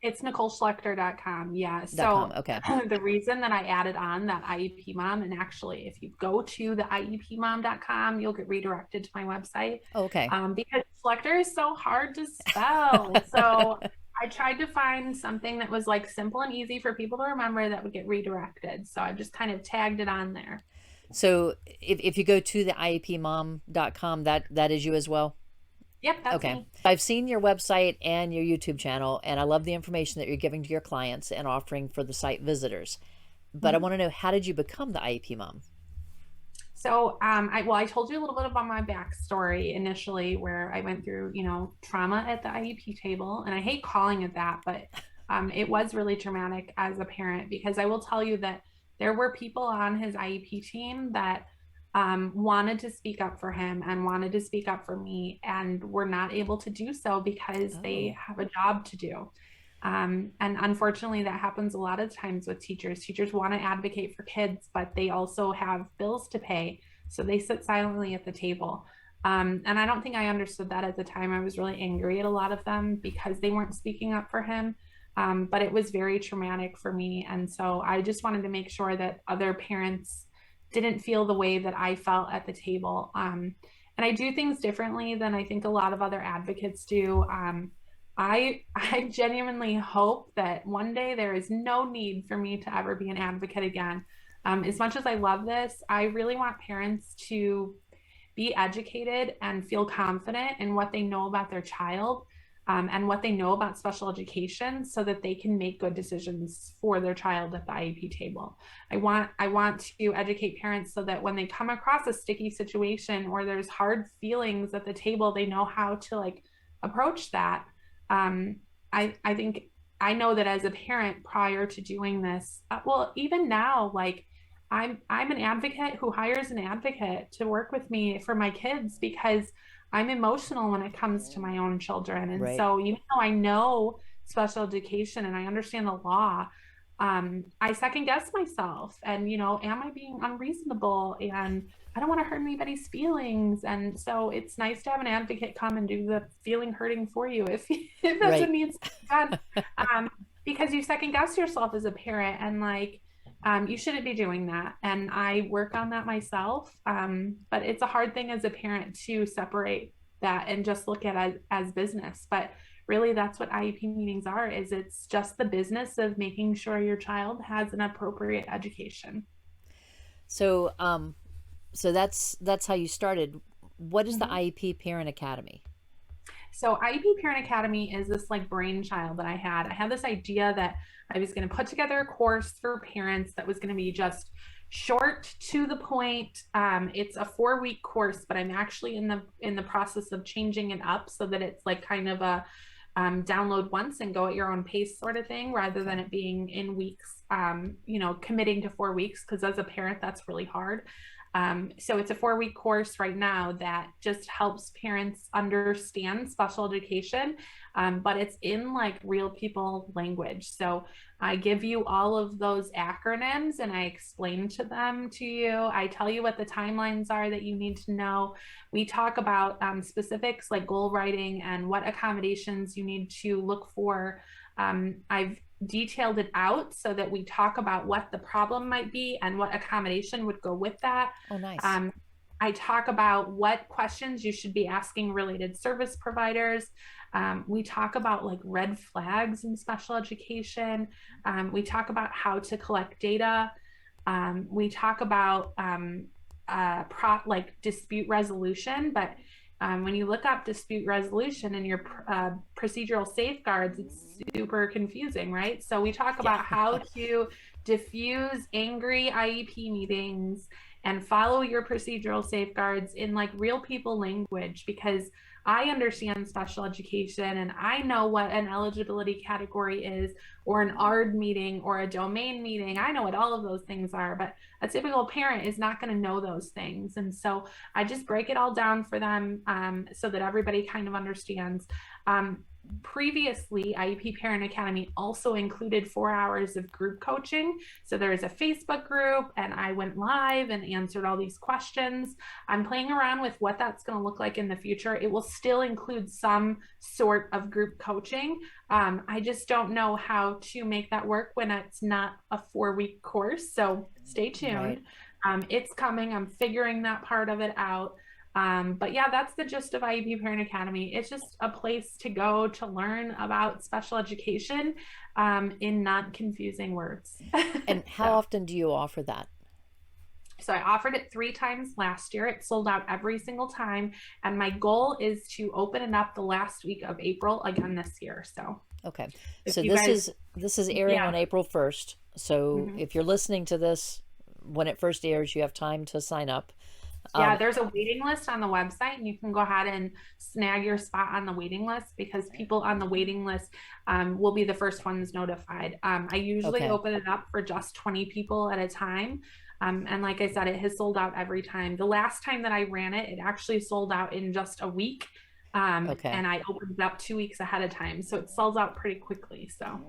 It's NicoleSchlechter.com. Yeah. .com? So Okay. the reason that I added on that IEP mom, and actually, if you go to the IEPmom.com, you'll get redirected to my website, Oh, okay. because Schlechter is so hard to spell. So I tried to find something that was like simple and easy for people to remember that would get redirected. So I just kind of tagged it on there. So if you go to the IEPmom.com, that is you as well? Yep, that's Okay. me. I've seen your website and your YouTube channel, and I love the information that you're giving to your clients and offering for the site visitors. But I Mhm. want to know, how did you become the IEP mom? So, I told you a little bit about my backstory initially, where I went through, trauma at the IEP table, and I hate calling it that, but it was really traumatic as a parent, because I will tell you that there were people on his IEP team that wanted to speak up for him and wanted to speak up for me and were not able to do so because Oh, they have a job to do. And unfortunately, that happens a lot of times with teachers. Teachers want to advocate for kids, but they also have bills to pay. So they sit silently at the table. And I don't think I understood that at the time. I was really angry at a lot of them because they weren't speaking up for him. But it was very traumatic for me. And so I just wanted to make sure that other parents didn't feel the way that I felt at the table. And I do things differently than I think a lot of other advocates do. I genuinely hope that one day there is no need for me to ever be an advocate again. As much as I love this, I really want parents to be educated and feel confident in what they know about their child, and what they know about special education so that they can make good decisions for their child at the IEP table. I want to educate parents so that when they come across a sticky situation or there's hard feelings at the table, they know how to like approach that. Um, I think I know that as a parent prior to doing this, well, even now, like I'm an advocate who hires an advocate to work with me for my kids because I'm emotional when it comes to my own children. And right, so even though I know special education and I understand the law, I second guess myself and, am I being unreasonable? And I don't want to hurt anybody's feelings. And so it's nice to have an advocate come and do the feeling hurting for you if, if that's what right. needs to be done. Um, because you second guess yourself as a parent and like, you shouldn't be doing that. And I work on that myself. But it's a hard thing as a parent to separate that and just look at it as business. But really that's what IEP meetings are, is it's just the business of making sure your child has an appropriate education. So, so that's how you started. What is the Mhm. IEP Parent Academy? So IEP Parent Academy is this like brainchild that I had. I had this idea that I was going to put together a course for parents that was going to be just short to the point. It's a 4-week course, but I'm actually in the process of changing it up so that it's like kind of a download once and go at your own pace sort of thing, rather than Okay. it being in weeks. Committing to 4 weeks, because as a parent, that's really hard. So it's a 4-week course right now that just helps parents understand special education, but it's in like real people language. So I give you all of those acronyms and I explain them to you. I tell you what the timelines are that you need to know. We talk about specifics like goal writing and what accommodations you need to look for. I've detailed it out so that we talk about what the problem might be and what accommodation would go with that. Oh, nice. Um, I talk about what questions you should be asking related service providers. We talk about like red flags in special education. We talk about how to collect data. We talk about like dispute resolution, but when you look up dispute resolution in your procedural safeguards, it's super confusing, right? So we talk Yeah. about how to diffuse angry IEP meetings and follow your procedural safeguards in like real people language, because I understand special education and I know what an eligibility category is, or an ARD meeting or a domain meeting. I know what all of those things are, but a typical parent is not going to know those things. And so I just break it all down for them, so that everybody kind of understands. Previously, IEP Parent Academy also included 4 hours of group coaching. So there is a Facebook group, and I went live and answered all these questions. I'm playing around with what that's going to look like in the future. It will still include some sort of group coaching. I just don't know how to make that work when it's not a 4-week course. So stay Right. tuned. It's coming. I'm figuring that part of it out. But yeah, that's the gist of IEP Parent Academy. It's just a place to go to learn about special education, in not confusing words. And how so, often do you offer that? so I offered it 3 times last year. It sold out every single time. And my goal is to open it up the last week of April again this year. So Okay. if So you this guys, is airing on yeah. April 1st. So Mhm. if you're listening to this when it first airs, you have time to sign up. Yeah, Um, there's a waiting list on the website, and you can go ahead and snag your spot on the waiting list because people on the waiting list will be the first ones notified. I usually okay, open it up for just 20 people at a time. And like I said, it has sold out every time. The last time that I ran it, it actually sold out in just a week. okay, And I opened it up 2 weeks ahead of time. So it sells out pretty quickly. So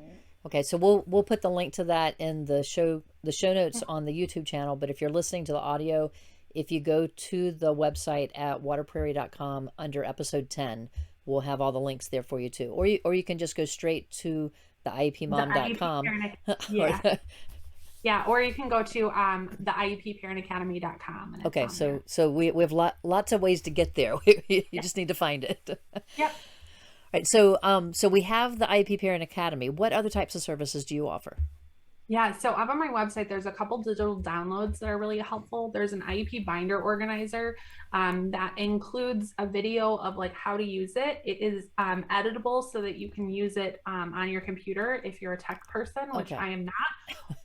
okay. So we'll put the link to that in the show notes on the YouTube channel. But if you're listening to the audio, if you go to the website at waterprairie.com under episode 10, we'll have all the links there for you too. Or you can just go straight to the the IEP iepmom.com. Parent, or yeah. Yeah, or you can go to the IEPParentAcademy.com and it's Okay, on there. so we have lots of ways to get there. You Yeah. just need to find it. Yep. Right. So we have the IEP Parent Academy. What other types of services do you offer? Yeah, so up on my website, there's a couple digital downloads that are really helpful. There's an IEP binder organizer that includes a video of like how to use it. It is editable so that you can use it on your computer if you're a tech person, which Okay. I am not.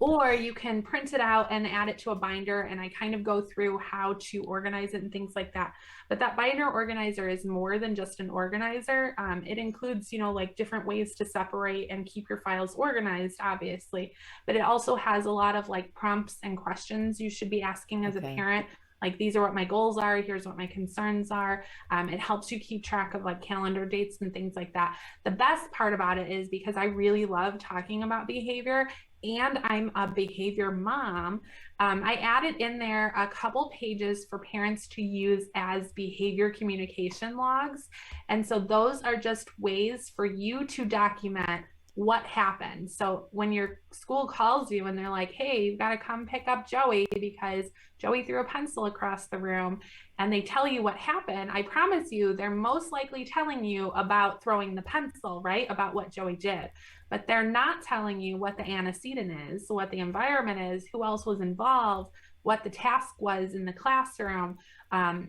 Or you can print it out and add it to a binder, and I kind of go through how to organize it and things like that. But that binder organizer is more than just an organizer. It includes, like different ways to separate and keep your files organized, obviously, but it also has a lot of like prompts and questions you should be asking as a Okay. parent. Like, these are what my goals are, here's what my concerns are. It helps you keep track of like calendar dates and things like that. The best part about it is because I really love talking about behavior and I'm a behavior mom, I added in there a couple pages for parents to use as behavior communication logs. And so those are just ways for you to document what happened. So when your school calls you and they're like, hey, you've got to come pick up Joey because Joey threw a pencil across the room, and they tell you what happened, I promise you, they're most likely telling you about throwing the pencil, right? About what Joey did. But they're not telling you what the antecedent is, what the environment is, who else was involved, what the task was in the classroom,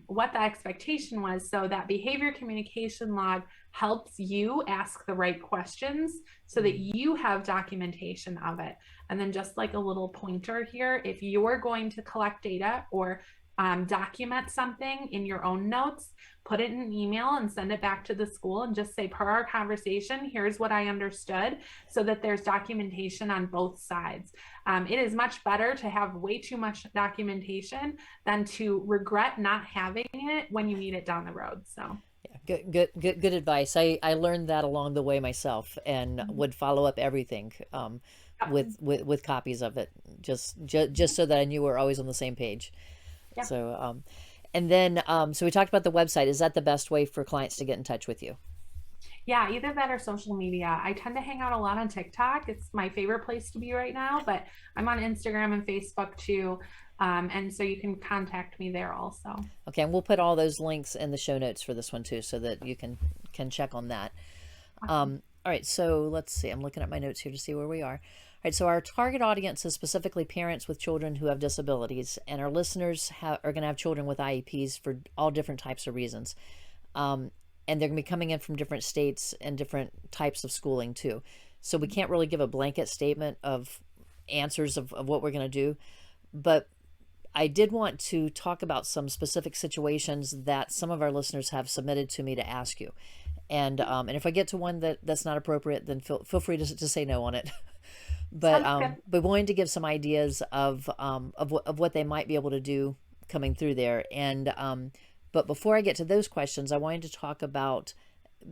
what the expectation was. So that behavior communication log helps you ask the right questions so that you have documentation of it. And then just like a little pointer here, if you're going to collect data or document something in your own notes, put it in an email and send it back to the school and just say, per our conversation, here's what I understood, so that there's documentation on both sides. It is much better to have way too much documentation than to regret not having it when you need it down the road. So Good advice. I learned that along the way myself, and would follow up everything with copies of it, just so that I knew we're always on the same page. yeah. And then so we talked about the website. Is that the best way for clients to get in touch with you? Yeah, either that or social media. I tend to hang out a lot on TikTok. It's my favorite place to be right now, but I'm on Instagram and Facebook too. And so you can contact me there also. Okay, and we'll put all those links in the show notes for this one too, so that you can check on that. Awesome. All right, so let's see. I'm looking at my notes here to see where we are. All right, so our target audience is specifically parents with children who have disabilities, and our listeners are going to have children with IEPs for all different types of reasons. And they're going to be coming in from different states and different types of schooling too. So we can't really give a blanket statement of answers of what we're going to do. But I did want to talk about some specific situations that some of our listeners have submitted to me to ask you. And if I get to one that's not appropriate, then feel free to say no on it. But Sounds good. we're going to give some ideas of what they might be able to do coming through there. And but before I get to those questions, I wanted to talk about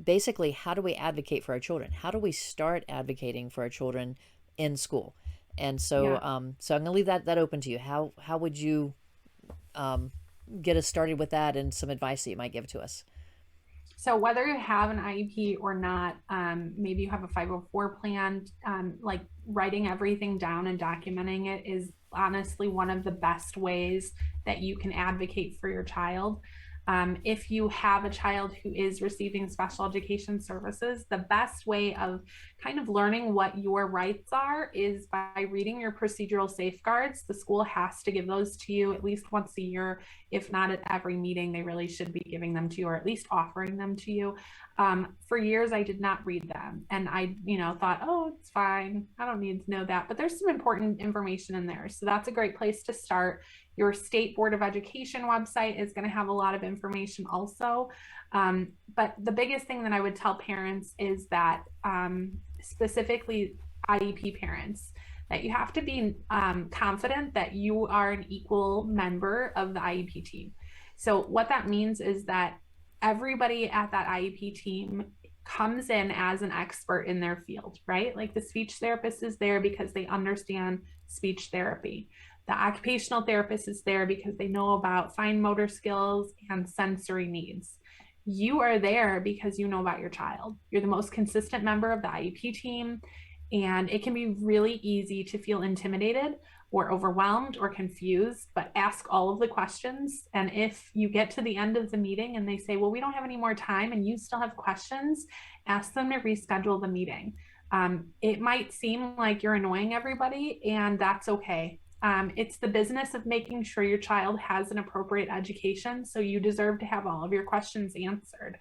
basically, how do we advocate for our children? How do we start advocating for our children in school? And so Yeah. so I'm going to leave that open to you. How would you get us started with that, and some advice that you might give to us? So whether you have an IEP or not, maybe you have a 504 plan, like writing everything down and documenting it is honestly one of the best ways that you can advocate for your child. If you have a child who is receiving special education services, the best way of kind of learning what your rights are is by reading your procedural safeguards. The school has to give those to you at least once a year. If not at every meeting, they really should be giving them to you, or at least offering them to you. For years, I did not read them, and I, thought, oh, it's fine, I don't need to know that. But there's some important information in there, so that's a great place to start. Your state board of education website is going to have a lot of information also. But the biggest thing that I would tell parents is that specifically IEP parents, that you have to be confident that you are an equal member of the IEP team. So what that means is that everybody at that IEP team comes in as an expert in their field, right? Like the speech therapist is there because they understand speech therapy. The occupational therapist is there because they know about fine motor skills and sensory needs. You are there because you know about your child. You're the most consistent member of the IEP team, and it can be really easy to feel intimidated or overwhelmed or confused, but ask all of the questions. And if you get to the end of the meeting and they say, well, we don't have any more time, and you still have questions, ask them to reschedule the meeting. It might seem like you're annoying everybody, and that's okay. It's the business of making sure your child has an appropriate education, so you deserve to have all of your questions answered.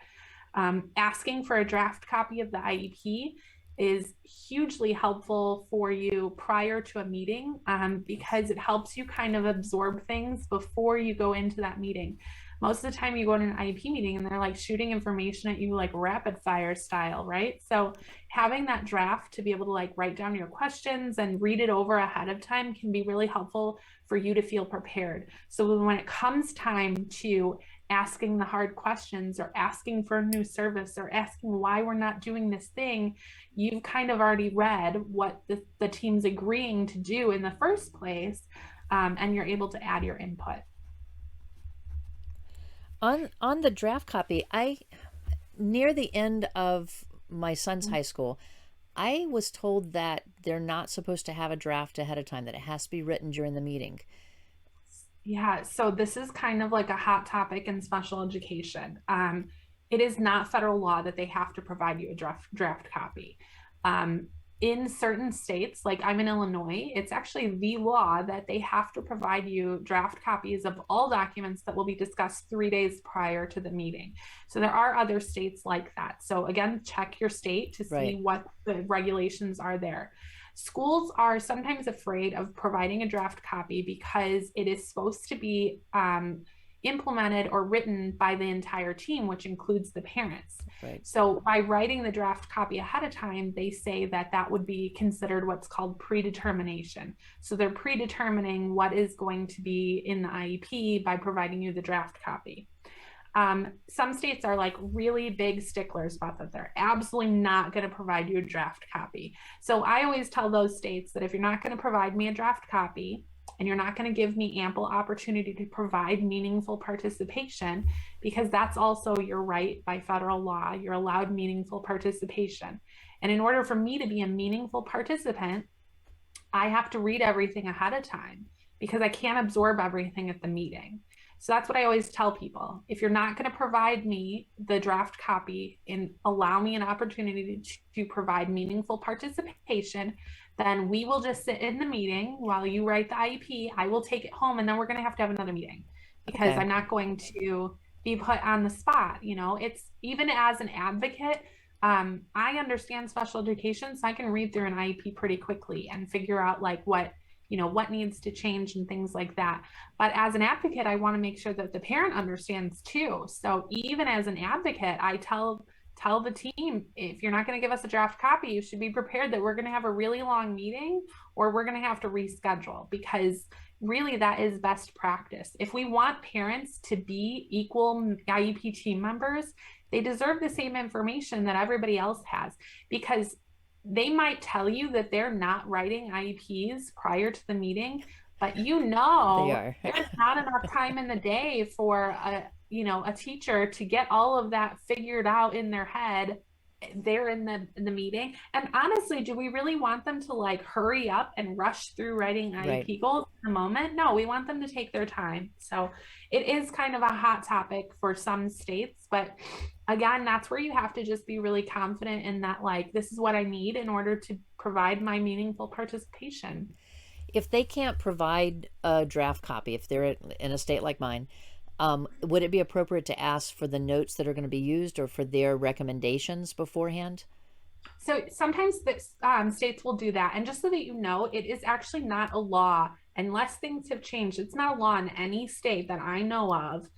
Asking for a draft copy of the IEP is hugely helpful for you prior to a meeting, because it helps you kind of absorb things before you go into that meeting. Most of the time you go in an IEP meeting and they're like shooting information at you like rapid fire style, right? So having that draft to be able to like write down your questions and read it over ahead of time can be really helpful for you to feel prepared. So when it comes time to asking the hard questions or asking for a new service or asking why we're not doing this thing, you've kind of already read what the team's agreeing to do in the first place, and you're able to add your input. On the draft copy, I near the end of my son's high school, I was told that they're not supposed to have a draft ahead of time, that it has to be written during the meeting. Yeah, so this is kind of like a hot topic in special education. It is not federal law that they have to provide you a draft copy. In certain states, like I'm in Illinois, it's actually the law that they have to provide you draft copies of all documents that will be discussed 3 days prior to the meeting. So there are other states like that. So again, check your state to see Right. what the regulations are there. Schools are sometimes afraid of providing a draft copy because it is supposed to be implemented or written by the entire team, which includes the parents. Right. So by writing the draft copy ahead of time, they say that that would be considered what's called predetermination. So they're predetermining what is going to be in the IEP by providing you the draft copy. Some states are like really big sticklers about that. They're absolutely not going to provide you a draft copy. So I always tell those states that if you're not going to provide me a draft copy, and you're not going to give me ample opportunity to provide meaningful participation, because that's also your right by federal law. You're allowed meaningful participation. And in order for me to be a meaningful participant, I have to read everything ahead of time because I can't absorb everything at the meeting. So that's what I always tell people. If you're not going to provide me the draft copy and allow me an opportunity to provide meaningful participation, then we will just sit in the meeting while you write the IEP. I will take it home, and then we're going to have another meeting because Okay. I'm not going to be put on the spot. You know, it's even as an advocate, I understand special education, so I can read through an IEP pretty quickly and figure out like what needs to change and things like that. But as an advocate, I want to make sure that the parent understands too. So even as an advocate, I tell the team, if you're not going to give us a draft copy, you should be prepared that we're going to have a really long meeting or we're going to have to reschedule, because really that is best practice. If we want parents to be equal IEP team members, they deserve the same information that everybody else has, because they might tell you that they're not writing IEPs prior to the meeting, but They are. there's not enough time in the day for a teacher to get all of that figured out in their head. They're in the meeting. And honestly, do we really want them to like hurry up and rush through writing Right. IEP goals in the moment? No, we want them to take their time. So it is kind of a hot topic for some states, but again, that's where you have to just be really confident in that, like, this is what I need in order to provide my meaningful participation. If they can't provide a draft copy, if they're in a state like mine, would it be appropriate to ask for the notes that are going to be used or for their recommendations beforehand? So sometimes states will do that. And just so that you know, it is actually not a law unless things have changed, it's not a law in any state that I know of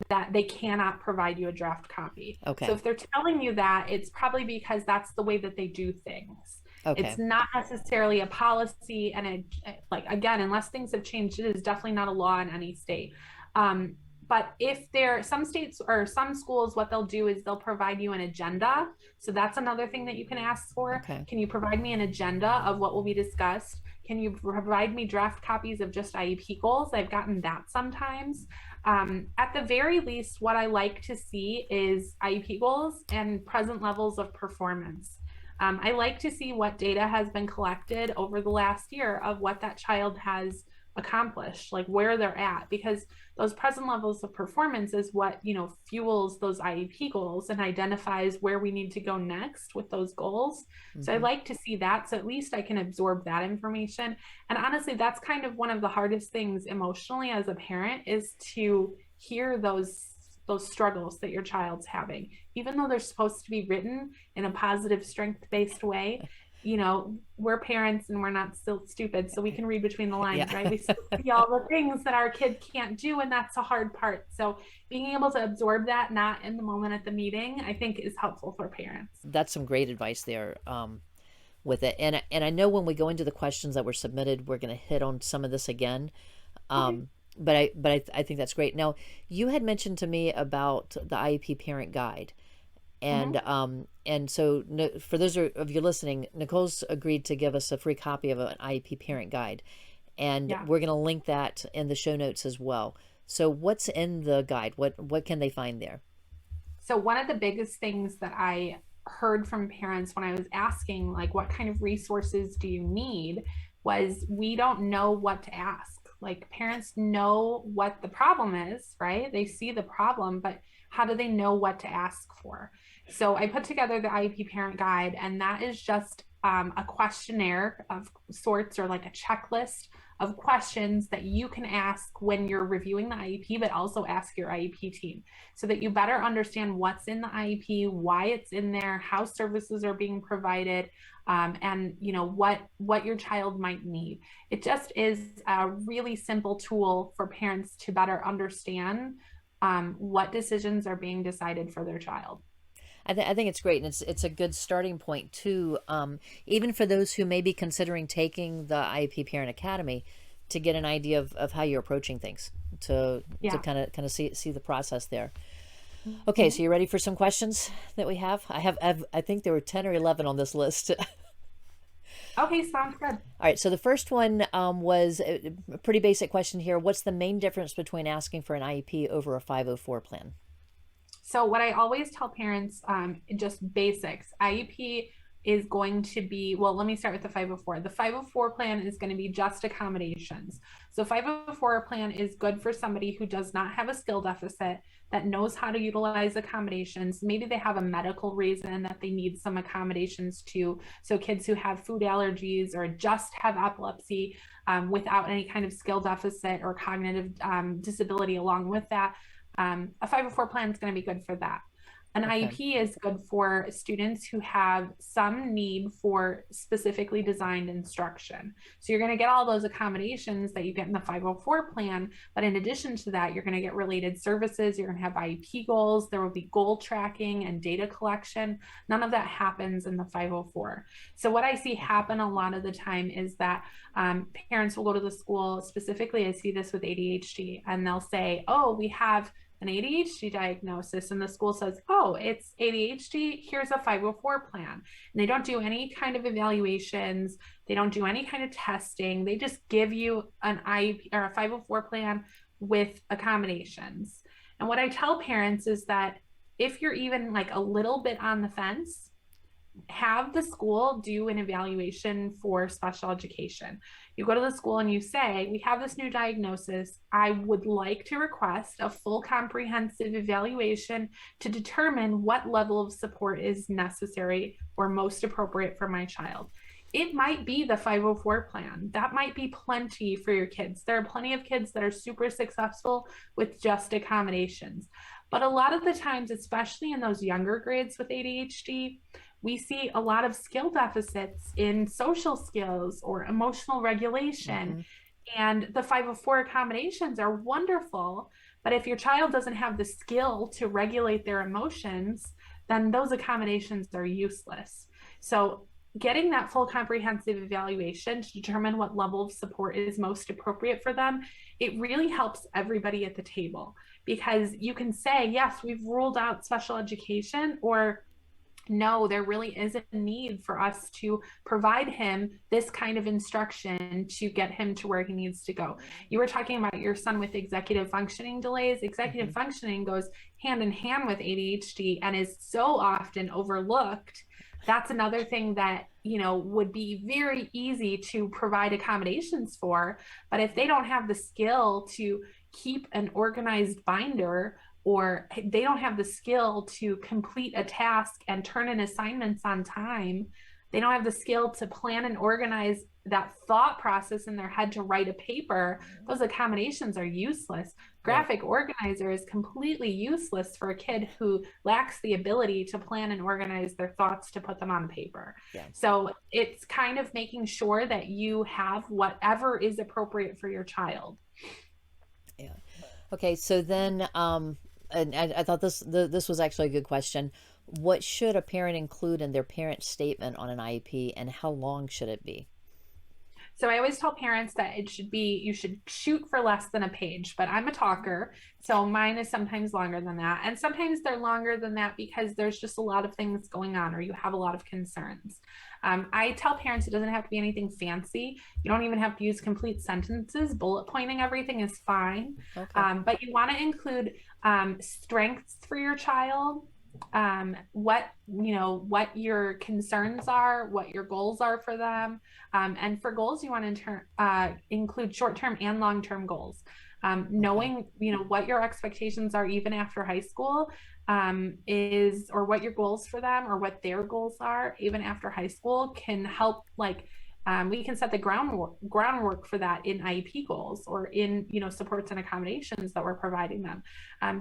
that they cannot provide you a draft copy. So Okay. if they're telling you that, it's probably because that's the way that they do things. Okay. It's not necessarily a policy, and like, again, unless things have changed, it is definitely not a law in any state. Um, but if there, some states or some schools, what they'll do is they'll provide you an agenda. So that's another thing that you can ask for. Okay. Can you provide me an agenda of what will be discussed? Can you provide me draft copies of just IEP goals? I've gotten that sometimes. At the very least, what I like to see is IEP goals and present levels of performance. I like to see what data has been collected over the last year of what that child has accomplished, like where they're at, because those present levels of performance is what, fuels those IEP goals and identifies where we need to go next with those goals. So I like to see that, so at least I can absorb that information. And honestly, that's kind of one of the hardest things emotionally as a parent, is to hear those struggles that your child's having, even though they're supposed to be written in a positive, strength-based way. We're parents and we're not still stupid, so we can read between the lines, Yeah. right? We still see all the things that our kid can't do, and that's a hard part. So being able to absorb that, not in the moment at the meeting, I think is helpful for parents. That's some great advice there, with it. And I know when we go into the questions that were submitted, we're going to hit on some of this again. Okay. But I think that's great. Now, you had mentioned to me about the IEP Parent Guide. And Mm-hmm. so for those of you listening, Nicole's agreed to give us a free copy of an IEP Parent Guide, and Yeah. we're going to link that in the show notes as well. So what's in the guide? What can they find there? So one of the biggest things that I heard from parents when I was asking, like, what kind of resources do you need, was we don't know what to ask. Like, parents know what the problem is, right? They see the problem, but how do they know what to ask for? So I put together the IEP Parent Guide, and that is just a questionnaire of sorts, or like a checklist of questions that you can ask when you're reviewing the IEP, but also ask your IEP team, so that you better understand what's in the IEP, why it's in there, how services are being provided, and what your child might need. It just is a really simple tool for parents to better understand what decisions are being decided for their child. I think it's great, and it's a good starting point too, even for those who may be considering taking the IEP Parent Academy, to get an idea of how you're approaching things, to Yeah. kind of see the process there. Okay, Mhm. so you ready for some questions that we have? I think there were 10 or 11 on this list. Okay, sounds good. All right, so the first one was a pretty basic question here. What's the main difference between asking for an IEP over a 504 plan? So what I always tell parents, just basics, IEP is going to be, well, let me start with the 504. The 504 plan is going to be just accommodations. So 504 plan is good for somebody who does not have a skill deficit, that knows how to utilize accommodations. Maybe they have a medical reason that they need some accommodations too. So kids who have food allergies or just have epilepsy, without any kind of skill deficit or cognitive disability along with that, a 504 plan is going to be good for that. An Okay. IEP is good for students who have some need for specifically designed instruction. So you're going to get all those accommodations that you get in the 504 plan, but in addition to that, you're going to get related services. You're going to have IEP goals. There will be goal tracking and data collection. None of that happens in the 504. So what I see happen a lot of the time is that parents will go to the school, specifically I see this with ADHD, and they'll say, oh, we have an ADHD diagnosis, and the school says, oh, it's ADHD, here's a 504 plan. And they don't do any kind of evaluations, they don't do any kind of testing, they just give you an IEP or a 504 plan with accommodations. And what I tell parents is that if you're even like a little bit on the fence, have the school do an evaluation for special education. You go to the school and you say, we have this new diagnosis. I would like to request a full comprehensive evaluation to determine what level of support is necessary or most appropriate for my child. It might be the 504 plan. That might be plenty for your kids. There are plenty of kids that are super successful with just accommodations. But a lot of the times, especially in those younger grades with ADHD, we see a lot of skill deficits in social skills or emotional regulation. Mm-hmm. And the 504 accommodations are wonderful, but if your child doesn't have the skill to regulate their emotions, then those accommodations are useless. So getting that full comprehensive evaluation to determine what level of support is most appropriate for them, it really helps everybody at the table, because you can say, yes, we've ruled out special education, or no, there really is a need for us to provide him this kind of instruction to get him to where he needs to go. You were talking about your son with executive functioning delays. Executive functioning goes hand in hand with ADHD and is so often overlooked. That's another thing that, would be very easy to provide accommodations for. But if they don't have the skill to keep an organized binder, or they don't have the skill to complete a task and turn in assignments on time, they don't have the skill to plan and organize that thought process in their head to write a paper, those accommodations are useless. Graphic organizer is completely useless for a kid who lacks the ability to plan and organize their thoughts to put them on paper. So it's kind of making sure that you have whatever is appropriate for your child. Okay, so then, and I thought this was actually a good question. What should a parent include in their parent statement on an IEP, and how long should it be? So I always tell parents that you should shoot for less than a page, but I'm a talker. So mine is sometimes longer than that. And sometimes they're longer than that because there's just a lot of things going on, or you have a lot of concerns. I tell parents it doesn't have to be anything fancy. You don't even have to use complete sentences. Bullet pointing everything is fine. Okay. But you want to include strengths for your child, what your concerns are, what your goals are for them. And for goals, you want to include short-term and long-term goals. Knowing what your expectations are even after high school or what your goals for them or what their goals are even after high school can help. We can set the groundwork for that in IEP goals, or in supports and accommodations that we're providing them.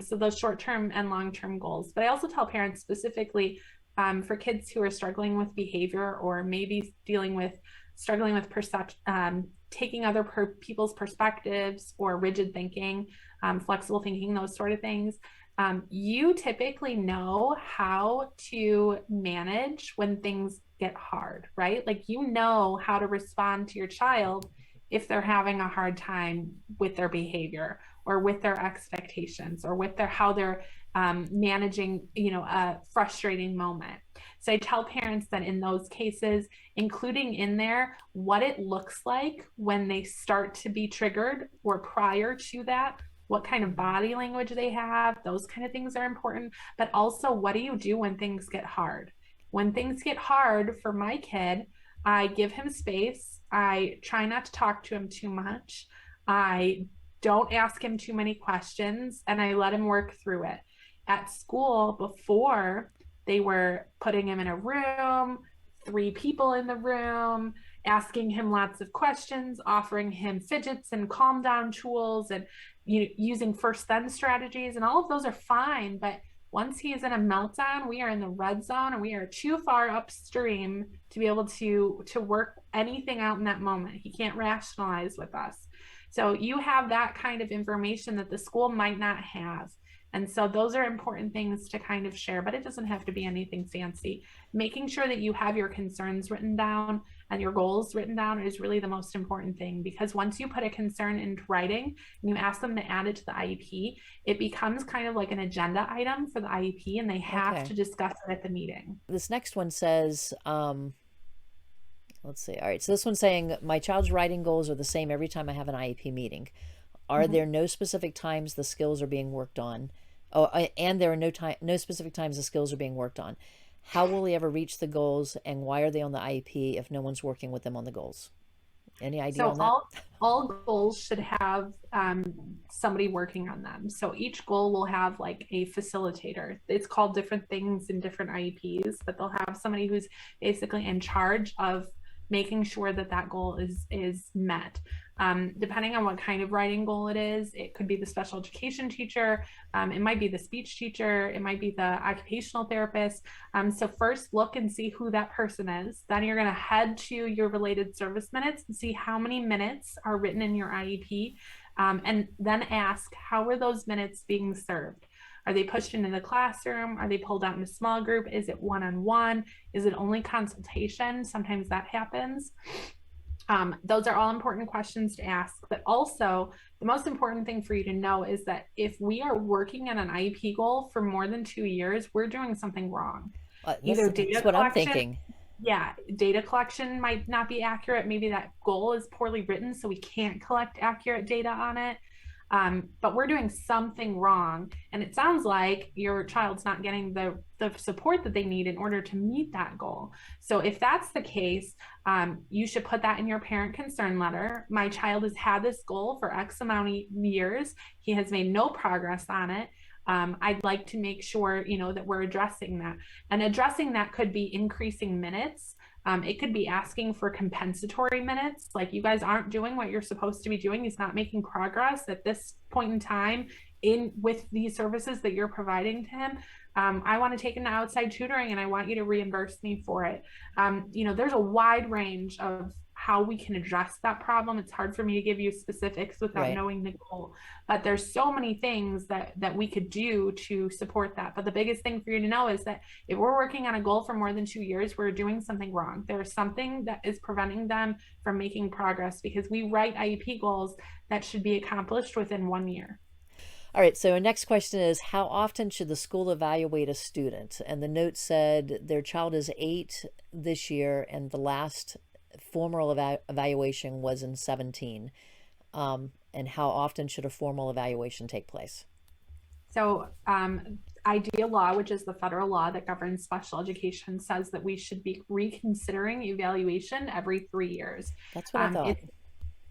So those short-term and long-term goals. But I also tell parents specifically for kids who are struggling with behavior, or maybe struggling with perception, taking other people's perspectives, or rigid thinking, flexible thinking, those sort of things. You typically know how to manage when things get hard, right? Like, how to respond to your child if they're having a hard time with their behavior, or with their expectations, or with how they're managing, a frustrating moment. So I tell parents that in those cases, including in there what it looks like when they start to be triggered, or prior to that, what kind of body language they have, those kind of things are important. But also, what do you do when things get hard? When things get hard for my kid, I give him space. I try not to talk to him too much. I don't ask him too many questions, and I let him work through it. At school, before, they were putting him in a room, 3 people in the room, asking him lots of questions, offering him fidgets and calm down tools, and using first then strategies, and all of those are fine. But once he is in a meltdown, we are in the red zone, and we are too far upstream to be able to work anything out in that moment. He can't rationalize with us. So you have that kind of information that the school might not have. And so those are important things to kind of share, but it doesn't have to be anything fancy. Making sure that you have your concerns written down and your goals written down is really the most important thing, because once you put a concern into writing and you ask them to add it to the IEP, it becomes kind of like an agenda item for the IEP, and they have to discuss it at the meeting. This next one says, let's see. All right. So this one's saying, my child's writing goals are the same every time I have an IEP meeting. Are there no specific times the skills are being worked on? Oh, and there are no specific times the skills are being worked on. How will he ever reach the goals, and why are they on the IEP if no one's working with them on the goals? Any idea on that? All goals should have somebody working on them. So each goal will have like a facilitator. It's called different things in different IEPs, but they'll have somebody who's basically in charge of making sure that that goal is met. Depending on what kind of writing goal it is, it could be the special education teacher, it might be the speech teacher, it might be the occupational therapist. So first look and see who that person is. Then you're going to head to your related service minutes and see how many minutes are written in your IEP, and then ask, how are those minutes being served? Are they pushed into the classroom? Are they pulled out in a small group? Is it one-on-one? Is it only consultation? Sometimes that happens. Those are all important questions to ask. But also, the most important thing for you to know is that if we are working on an IEP goal for more than 2 years, we're doing something wrong. That's, Either that's data what I'm collection, thinking. yeah, data collection might not be accurate. Maybe that goal is poorly written, so we can't collect accurate data on it. But we're doing something wrong. And it sounds like your child's not getting the support that they need in order to meet that goal. So if that's the case, you should put that in your parent concern letter. My child has had this goal for X amount of years. He has made no progress on it. I'd like to make sure, that we're addressing that. And addressing that could be increasing minutes. It could be asking for compensatory minutes, like you guys aren't doing what you're supposed to be doing. He's not making progress at this point in time in with these services that you're providing to him. I want to take him to outside tutoring and I want you to reimburse me for it. There's a wide range of how we can address that problem. It's hard for me to give you specifics without Right. knowing the goal, but there's so many things that we could do to support that. But the biggest thing for you to know is that if we're working on a goal for more than 2 years, we're doing something wrong. There's something that is preventing them from making progress, because we write IEP goals that should be accomplished within 1 year. All right, so our next question is, how often should the school evaluate a student? And the note said their child is 8 this year, and the last formal evaluation was in 17. And how often should a formal evaluation take place? So, IDEA law, which is the federal law that governs special education, says that we should be reconsidering evaluation every 3 years. That's what I thought.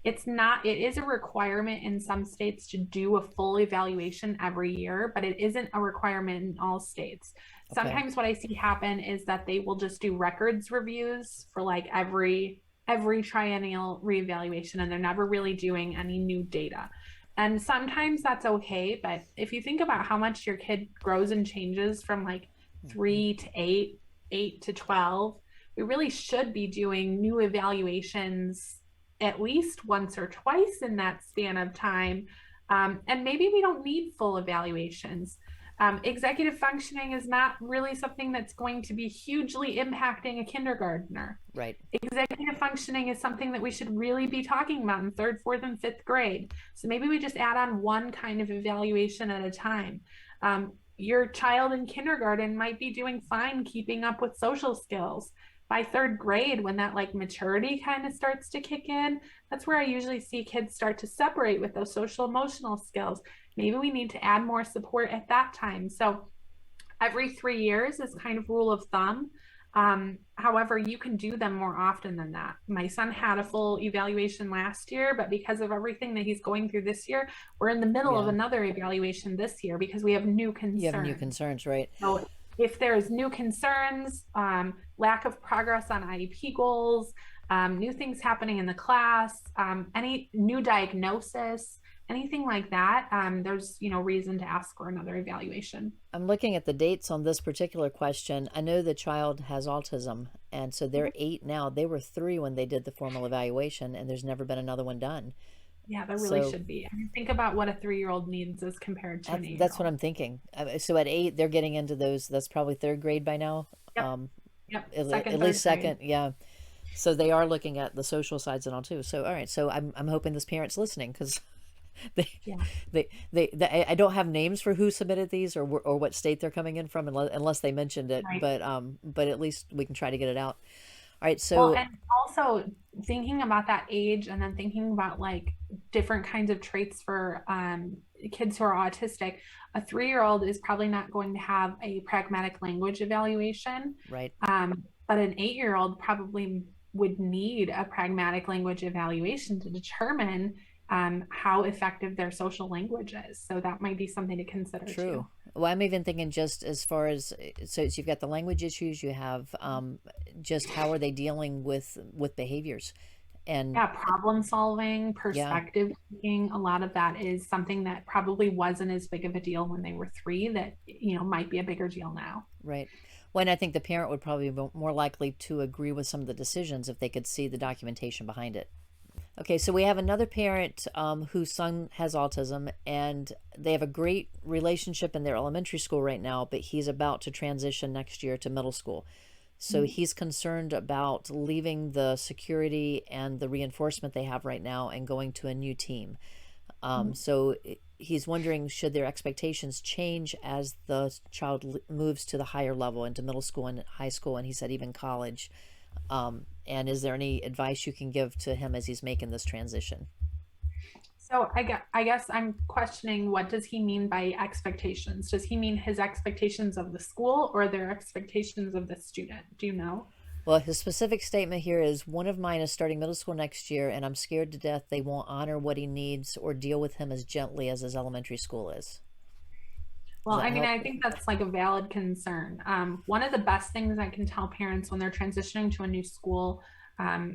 It's not, it is a requirement in some states to do a full evaluation every year, but it isn't a requirement in all states. Okay. Sometimes what I see happen is that they will just do records reviews for like every triennial reevaluation, and they're never really doing any new data. And sometimes that's okay, but if you think about how much your kid grows and changes from like 3 to 8, 8 to 12, we really should be doing new evaluations at least once or twice in that span of time. And maybe we don't need full evaluations. Executive functioning is not really something that's going to be hugely impacting a kindergartner. Right. Executive functioning is something that we should really be talking about in third, fourth, and fifth grade. So maybe we just add on one kind of evaluation at a time. Your child in kindergarten might be doing fine keeping up with social skills. By third grade, when that like maturity kind of starts to kick in, that's where I usually see kids start to separate with those social emotional skills. Maybe we need to add more support at that time. So every 3 years is kind of rule of thumb. However, you can do them more often than that. My son had a full evaluation last year, but because of everything that he's going through this year, we're in the middle of another evaluation this year because we have new concerns. You have new concerns, right? So if there's new concerns, lack of progress on IEP goals, new things happening in the class, any new diagnosis, anything like that, there's reason to ask for another evaluation. I'm looking at the dates on this particular question. I know the child has autism, and so they're 8 now. They were 3 when they did the formal evaluation, and there's never been another one done. Yeah, there really should be. I mean, think about what a 3-year-old needs as compared to an 8-year-old. That's what I'm thinking. So at 8, they're getting into those. That's probably third grade by now. Yep. Yep. At least second. Yeah. So they are looking at the social sides and all too. So all right. So I'm hoping this parent's listening, because I don't have names for who submitted these or what state they're coming in from unless they mentioned it. Right. But at least we can try to get it out. All right. So and also thinking about that age, and then thinking about like different kinds of traits for kids who are autistic. A 3-year-old is probably not going to have a pragmatic language evaluation. Right. But an 8-year-old probably would need a pragmatic language evaluation to determine how effective their social language is. So that might be something to consider. True. Too. Well, I'm even thinking just as far as, so you've got the language issues, you have just how are they dealing with behaviors. And Yeah, problem solving, yeah, perspective taking, a lot of that is something that probably wasn't as big of a deal when they were three that, might be a bigger deal now. right. When I think the parent would probably be more likely to agree with some of the decisions if they could see the documentation behind it. Okay, so we have another parent whose son has autism, and they have a great relationship in their elementary school right now, but he's about to transition next year to middle school. So he's concerned about leaving the security and the reinforcement they have right now and going to a new team. So he's wondering, should their expectations change as the child moves to the higher level into middle school and high school, and he said even college. And is there any advice you can give to him as he's making this transition? So I guess I'm questioning, what does he mean by expectations? Does he mean his expectations of the school or their expectations of the student? Do you know? Well, his specific statement here is, one of mine is starting middle school next year, and I'm scared to death they won't honor what he needs or deal with him as gently as his elementary school is. Does Well, that I mean, help? I think that's like a valid concern. One of the best things I can tell parents when they're transitioning to a new school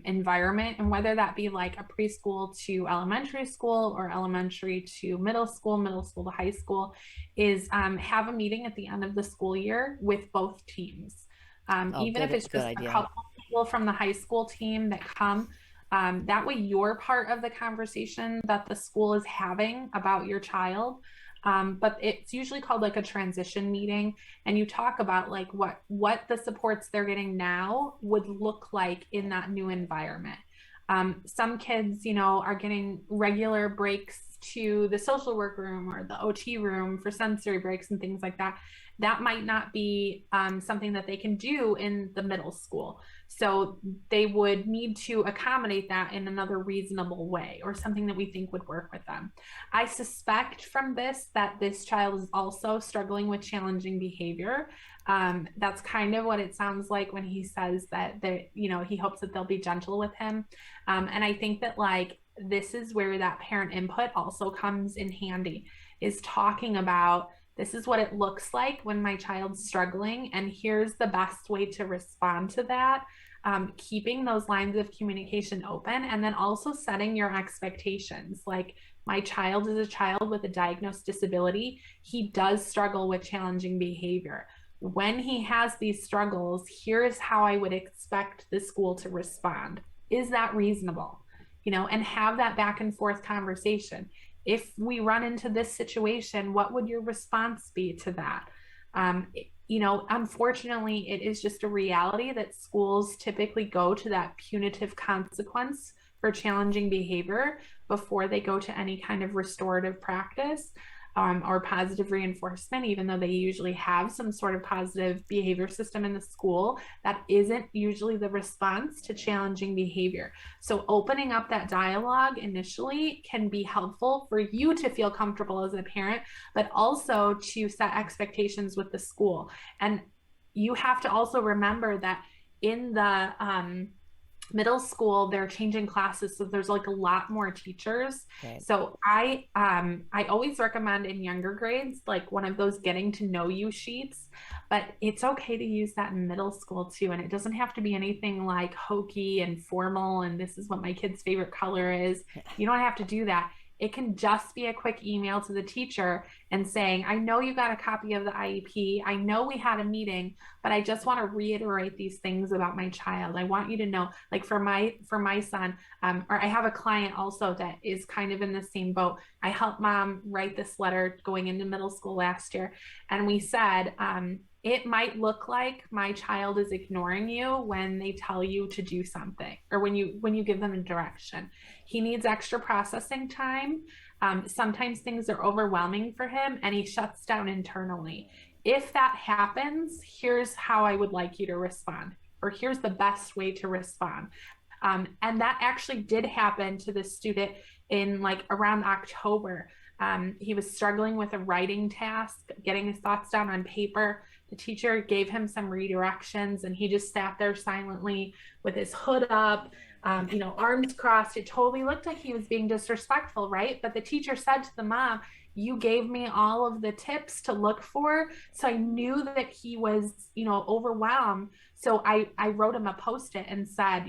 environment, and whether that be like a preschool to elementary school or elementary to middle school to high school, is have a meeting at the end of the school year with both teams. Oh, Even if good, it's good just a idea. couple of people from the high school team that come, that way you're part of the conversation that the school is having about your child. But it's usually called like a transition meeting, and you talk about like what the supports they're getting now would look like in that new environment. Some kids, are getting regular breaks to the social work room or the OT room for sensory breaks and things like that. That might not be something that they can do in the middle school. So they would need to accommodate that in another reasonable way, or something that we think would work with them. I suspect from this that this child is also struggling with challenging behavior. That's kind of what it sounds like when he says that he hopes that they'll be gentle with him. And I think that like this is where that parent input also comes in handy, is talking about, this is what it looks like when my child's struggling, and here's the best way to respond to that. Keeping those lines of communication open, and then also setting your expectations. Like, my child is a child with a diagnosed disability. He does struggle with challenging behavior. When he has these struggles, here's how I would expect the school to respond. Is that reasonable? And have that back and forth conversation. If we run into this situation, what would your response be to that? Um, Unfortunately, it is just a reality that schools typically go to that punitive consequence for challenging behavior before they go to any kind of restorative practice, or positive reinforcement, even though they usually have some sort of positive behavior system in the school. That isn't usually the response to challenging behavior. So opening up that dialogue initially can be helpful for you to feel comfortable as a parent, but also to set expectations with the school. And you have to also remember that in the middle school, they're changing classes, so there's like a lot more teachers. Right. So I always recommend in younger grades like one of those getting to know you sheets, but it's okay to use that in middle school too, and it doesn't have to be anything like hokey and formal and this is what my kid's favorite color is. You don't have to do that. It can just be a quick email to the teacher and saying, I know you got a copy of the IEP. I know we had a meeting, but I just want to reiterate these things about my child. I want you to know, like for my son, or I have a client also that is kind of in the same boat. I helped mom write this letter going into middle school last year. And we said, it might look like my child is ignoring you when they tell you to do something, or when you give them a direction. He needs extra processing time. Sometimes things are overwhelming for him and he shuts down internally. If that happens, here's how I would like you to respond, or here's the best way to respond. And that actually did happen to the student in like around October. He was struggling with a writing task, getting his thoughts down on paper. The teacher gave him some redirections and he just sat there silently with his hood up, arms crossed. It totally looked like he was being disrespectful, right? But the teacher said to the mom, you gave me all of the tips to look for. So I knew that he was, overwhelmed. So I wrote him a post-it and said,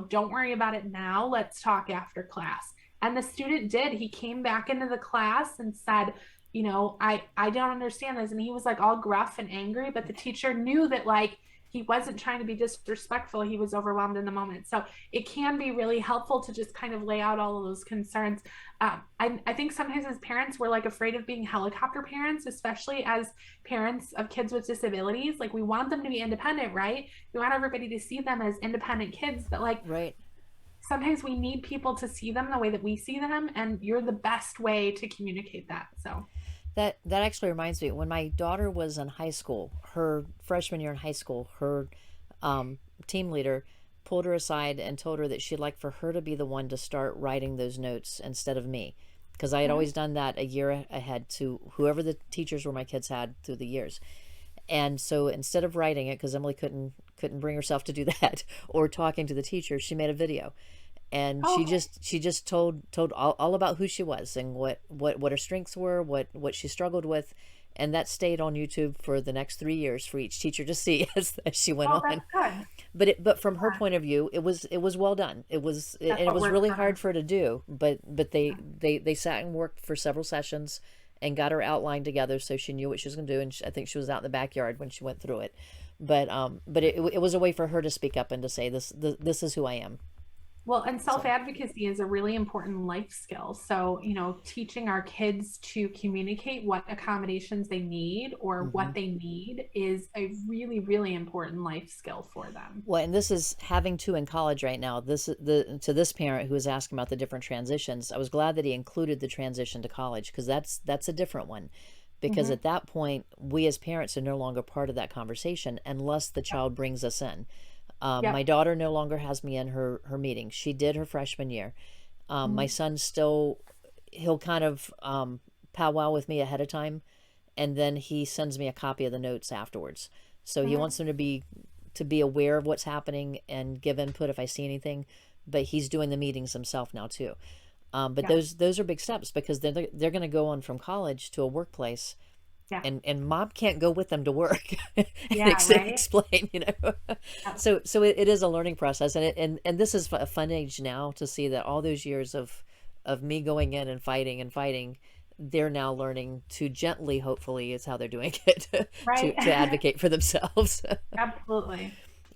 don't worry about it now. Let's talk after class. And the student did. He came back into the class and said, I don't understand this. And he was like all gruff and angry, but the teacher knew that like he wasn't trying to be disrespectful. He was overwhelmed in the moment. So it can be really helpful to just kind of lay out all of those concerns. I think sometimes as parents, we're like afraid of being helicopter parents, especially as parents of kids with disabilities. Like we want them to be independent, right? We want everybody to see them as independent kids, but like Right. sometimes we need people to see them the way that we see them, and you're the best way to communicate that. So That actually reminds me, when my daughter was in high school, her freshman year in high school, her um, team leader pulled her aside and told her that she'd like for her to be the one to start writing those notes instead of me, because I had mhm. always done that a year ahead to whoever the teachers were my kids had through the years. And so instead of writing it, because Emily couldn't bring herself to do that, or talking to the teacher, she made a video, and Oh, she just told all about who she was and what her strengths were, what she struggled with, and that stayed on YouTube for the next 3 years for each teacher to see as she went oh, on. that's good. But from her Yeah, point of view, it was well done. And that's it what was worked really for hard her. for her to do, but they sat and worked for several sessions and got her outline together so she knew what she was going to do. And I think she was out in the backyard when she went through it. But it was a way for her to speak up and to say this is who I am. Well, and So. self-advocacy is a really important life skill. So, teaching our kids to communicate what accommodations they need or Mhm. what they need is a really, really important life skill for them. Well, and this is having two in college right now. This the to this parent who was asking about the different transitions. I was glad that he included the transition to college, because that's a different one. Because Hmm. at that point, we as parents are no longer part of that conversation unless the Yep. child brings us in. My Yep. daughter no longer has me in her meetings. She did her freshman year. My Mhm. son still, he'll kind of powwow with me ahead of time, and then he sends me a copy of the notes afterwards. So he Mhm. wants them to be aware of what's happening and give input if I see anything. But he's doing the meetings himself now too. But Yeah. those are big steps, because they're going to go on from college to a workplace, Yeah. and mom can't go with them to work and Yeah. Right. explain, Yep. so it is a learning process, and this is a fun age now to see that all those years of me going in and fighting, they're now learning to gently, hopefully is how they're doing it, Right. to advocate for themselves. Absolutely.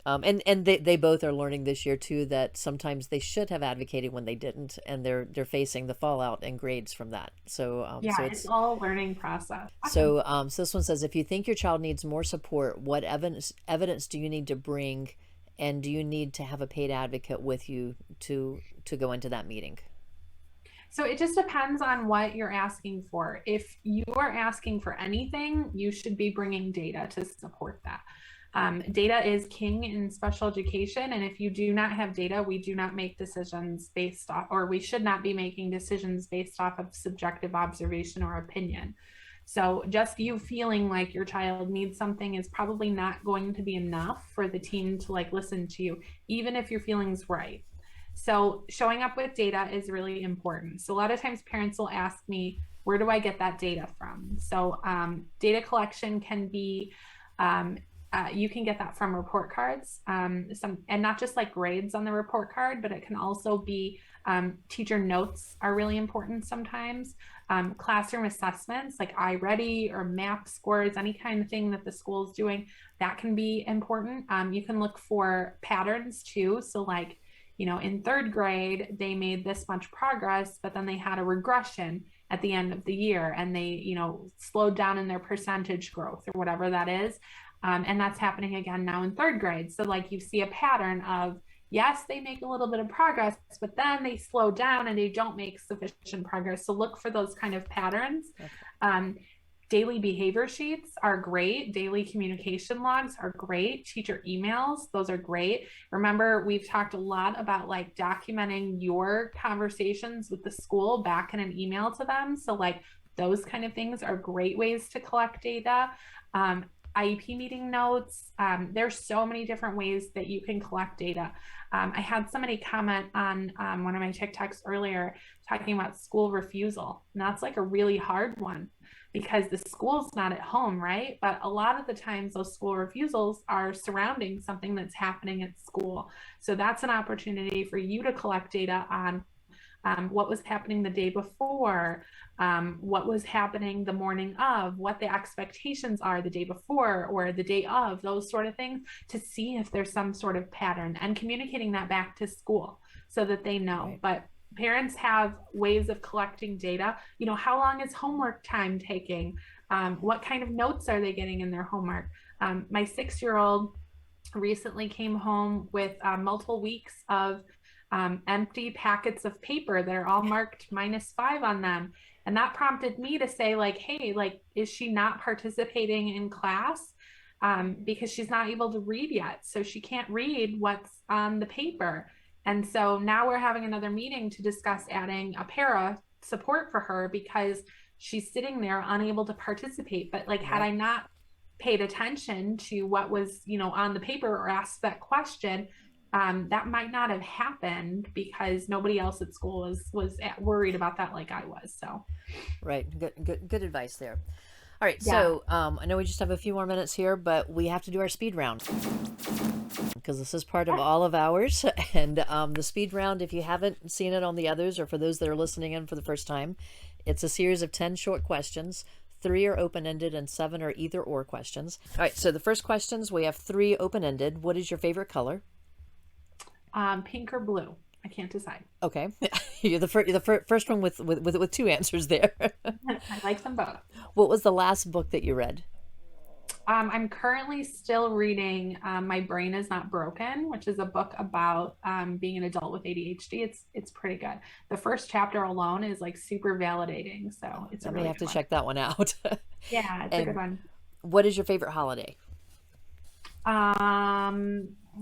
And they both are learning this year too that sometimes they should have advocated when they didn't, and they're facing the fallout and grades from that. So Yeah. It's all a learning process. Awesome. so this one says, if you think your child needs more support, what evidence do you need to bring, and do you need to have a paid advocate with you to go into that meeting? So it just depends on what you're asking for. If you are asking for anything, you should be bringing data to support that. Data is king in special education. And if you do not have data, we do not make decisions based off, or we should not be making decisions based off of subjective observation or opinion. So just you feeling like your child needs something is probably not going to be enough for the team to like listen to you, even if your feeling's right. So showing up with data is really important. So a lot of times parents will ask me, where do I get that data from? So data collection can be, um, you can get that from report cards, and not just like grades on the report card, but it can also be teacher notes are really important sometimes. Classroom assessments like iReady or MAP scores, any kind of thing that the school is doing, that can be important. You can look for patterns too. So like, in third grade, they made this much progress, but then they had a regression at the end of the year and they, slowed down in their percentage growth or whatever that is. And that's happening again now in third grade. So, like, you see a pattern of, yes, they make a little bit of progress, but then they slow down and they don't make sufficient progress. So, look for those kind of patterns. Okay. Um, Daily behavior sheets are great. Daily communication logs are great. Teacher emails, those are great. Remember, we've talked a lot about like documenting your conversations with the school back in an email to them. So, like, those kind of things are great ways to collect data. IEP meeting notes. There's so many different ways that you can collect data. I had somebody comment on one of my TikToks earlier talking about school refusal. And that's like a really hard one because the school's not at home, right? But a lot of the times those school refusals are surrounding something that's happening at school. So that's an opportunity for you to collect data on what was happening the day before, what was happening the morning of, what the expectations are the day before or the day of, those sort of things, to see if there's some sort of pattern and communicating that back to school so that they know. Right. But parents have ways of collecting data. You know, how long is homework time taking? What kind of notes are they getting in their homework? My 6-year-old recently came home with multiple weeks of empty packets of paper that are all marked -5 on them. And that prompted me to say, like, hey, like, is she not participating in class? Because she's not able to read yet. So she can't read what's on the paper. And so now we're having another meeting to discuss adding a para support for her because she's sitting there unable to participate. But like, had I not paid attention to what was, you know, on the paper or asked that question, that might not have happened because nobody else at school was worried about that like I was. So, Right. Good advice there. All right. yeah. So I know we just have a few more minutes here, but we have to do our speed round because this is part of all of ours. And the speed round, if you haven't seen it on the others, or for those that are listening in for the first time, it's a series of 10 short questions. 3 are open-ended and 7 are either or questions. All right. So the first questions, we have 3 open-ended. What is your favorite color? Pink or blue. I can't decide. Okay. You're the first one with 2 answers there. I like them both. What was the last book that you read? I'm currently still reading My Brain Is Not Broken, which is a book about being an adult with ADHD. It's pretty good. The first chapter alone is like super validating. So it's I may really have to fun. check that one out. Yeah, it's a good one. What is your favorite holiday?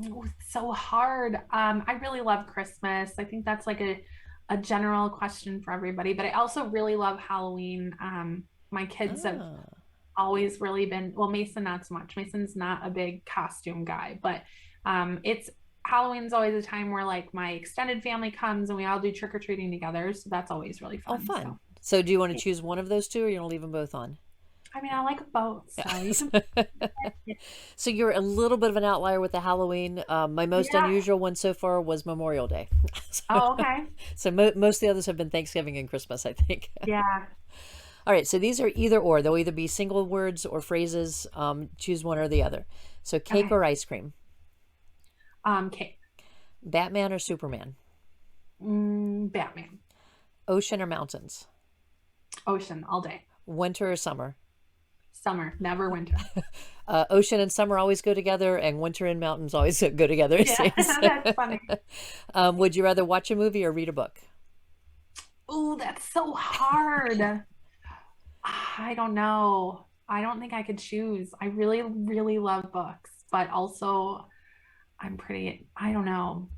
It's so hard. I really love Christmas. I think that's like a general question for everybody, but I also really love Halloween. My kids have always really been, well, Mason not so much. Mason's not a big costume guy, but it's Halloween's always a time where like my extended family comes and we all do trick-or-treating together. So that's always really fun. Oh, fun. So do you want to choose one of those two, or you want to leave them both on? I mean, I like both. So you can... So you're a little bit of an outlier with the Halloween. My most Yeah. unusual one so far was Memorial Day. Oh, okay. So most of the others have been Thanksgiving and Christmas, I think. Yeah. All right. So these are either or. They'll either be single words or phrases. Choose one or the other. So cake Okay. or ice cream? Cake. Batman or Superman? Batman. Ocean or mountains? Ocean all day. Winter or summer? Summer, never winter. Ocean and summer always go together, and winter and mountains always go together, it Yeah, seems. that's funny. Would you rather watch a movie or read a book? Oh, that's so hard. I don't know. I don't think I could choose. I really, really love books, but also I don't know.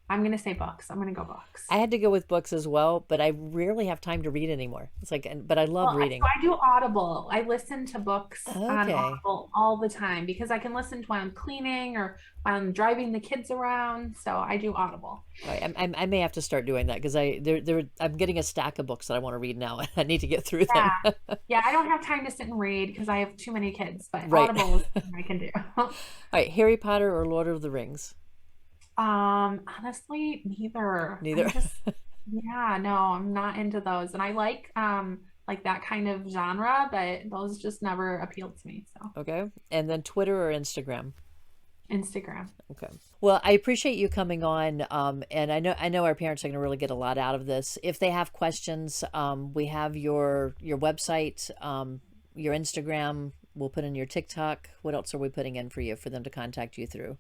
I'm going to say books. I'm going to go books. I had to go with books as well, but I rarely have time to read anymore. It's like, but I love Well, reading. so I do Audible. I listen to books on Okay. Audible all the time because I can listen to while I'm cleaning or while I'm driving the kids around. So I do Audible. All right. I may have to start doing that because I'm getting a stack of books that I want to read now. And I need to get through them. Yeah. Yeah, I don't have time to sit and read because I have too many kids, but Right. Audible is something I can do. All right. Harry Potter or Lord of the Rings? Honestly, neither. Neither. Yeah, no, I'm not into those. And I like that kind of genre, but those just never appealed to me. So Okay. And then Twitter or Instagram? Instagram. Okay. Well, I appreciate you coming on. And I know our parents are going to really get a lot out of this. If they have questions, we have your website, your Instagram. We'll put in your TikTok. What else are we putting in for you for them to contact you through?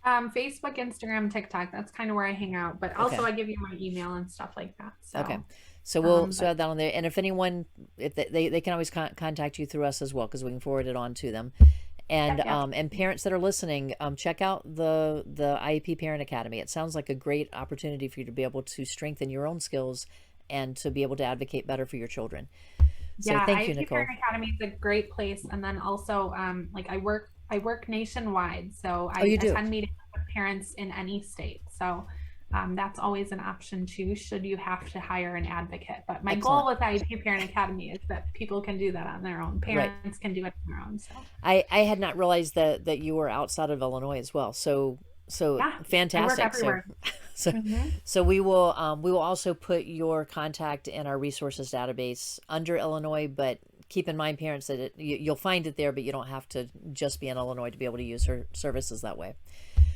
Facebook, Instagram, TikTok. That's kind of where I hang out. But also Okay. I give you my email and stuff like that. So Okay. So we'll but add that on there. And if anyone, if they can always contact you through us as well, because we can forward it on to them. And yeah. and parents that are listening, check out the IEP Parent Academy. It sounds like a great opportunity for you to be able to strengthen your own skills and to be able to advocate better for your children. So Yeah, thank you, IEP Nicole. Parent Academy is a great place. And then also, like I work nationwide, so Oh, I you do? attend meetings with parents in any state. So that's always an option too, should you have to hire an advocate. But my goal Excellent. with IEP Parent Academy is that people can do that on their own. Right. Parents can do it on their own. So I had not realized that you were outside of Illinois as well. So yeah, I work fantastic. So everywhere. so Hmm. so we will also put your contact in our resources database under Illinois, but keep in mind, parents, that you'll find it there, but you don't have to just be in Illinois to be able to use her services that way.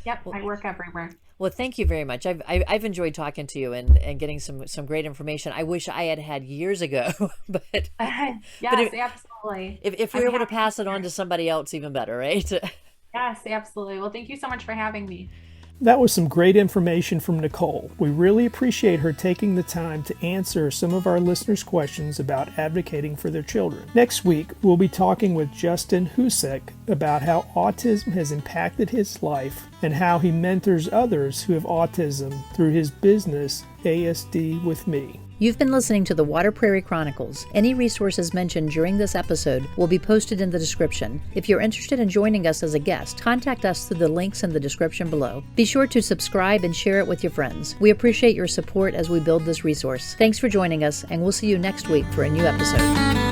Yep, Well, I work everywhere. well, thank you very much. I've enjoyed talking to you and getting some great information. I wish I had years ago, but Yes, absolutely. if we I'm were able to happy to pass it on share. to somebody else, even better, right? Yes, absolutely. Well, thank you so much for having me. That was some great information from Nicole. We really appreciate her taking the time to answer some of our listeners' questions about advocating for their children. Next week, we'll be talking with Justin Husek about how autism has impacted his life and how he mentors others who have autism through his business, ASD with Me. You've been listening to the Water Prairie Chronicles. Any resources mentioned during this episode will be posted in the description. If you're interested in joining us as a guest, contact us through the links in the description below. Be sure to subscribe and share it with your friends. We appreciate your support as we build this resource. Thanks for joining us, and we'll see you next week for a new episode.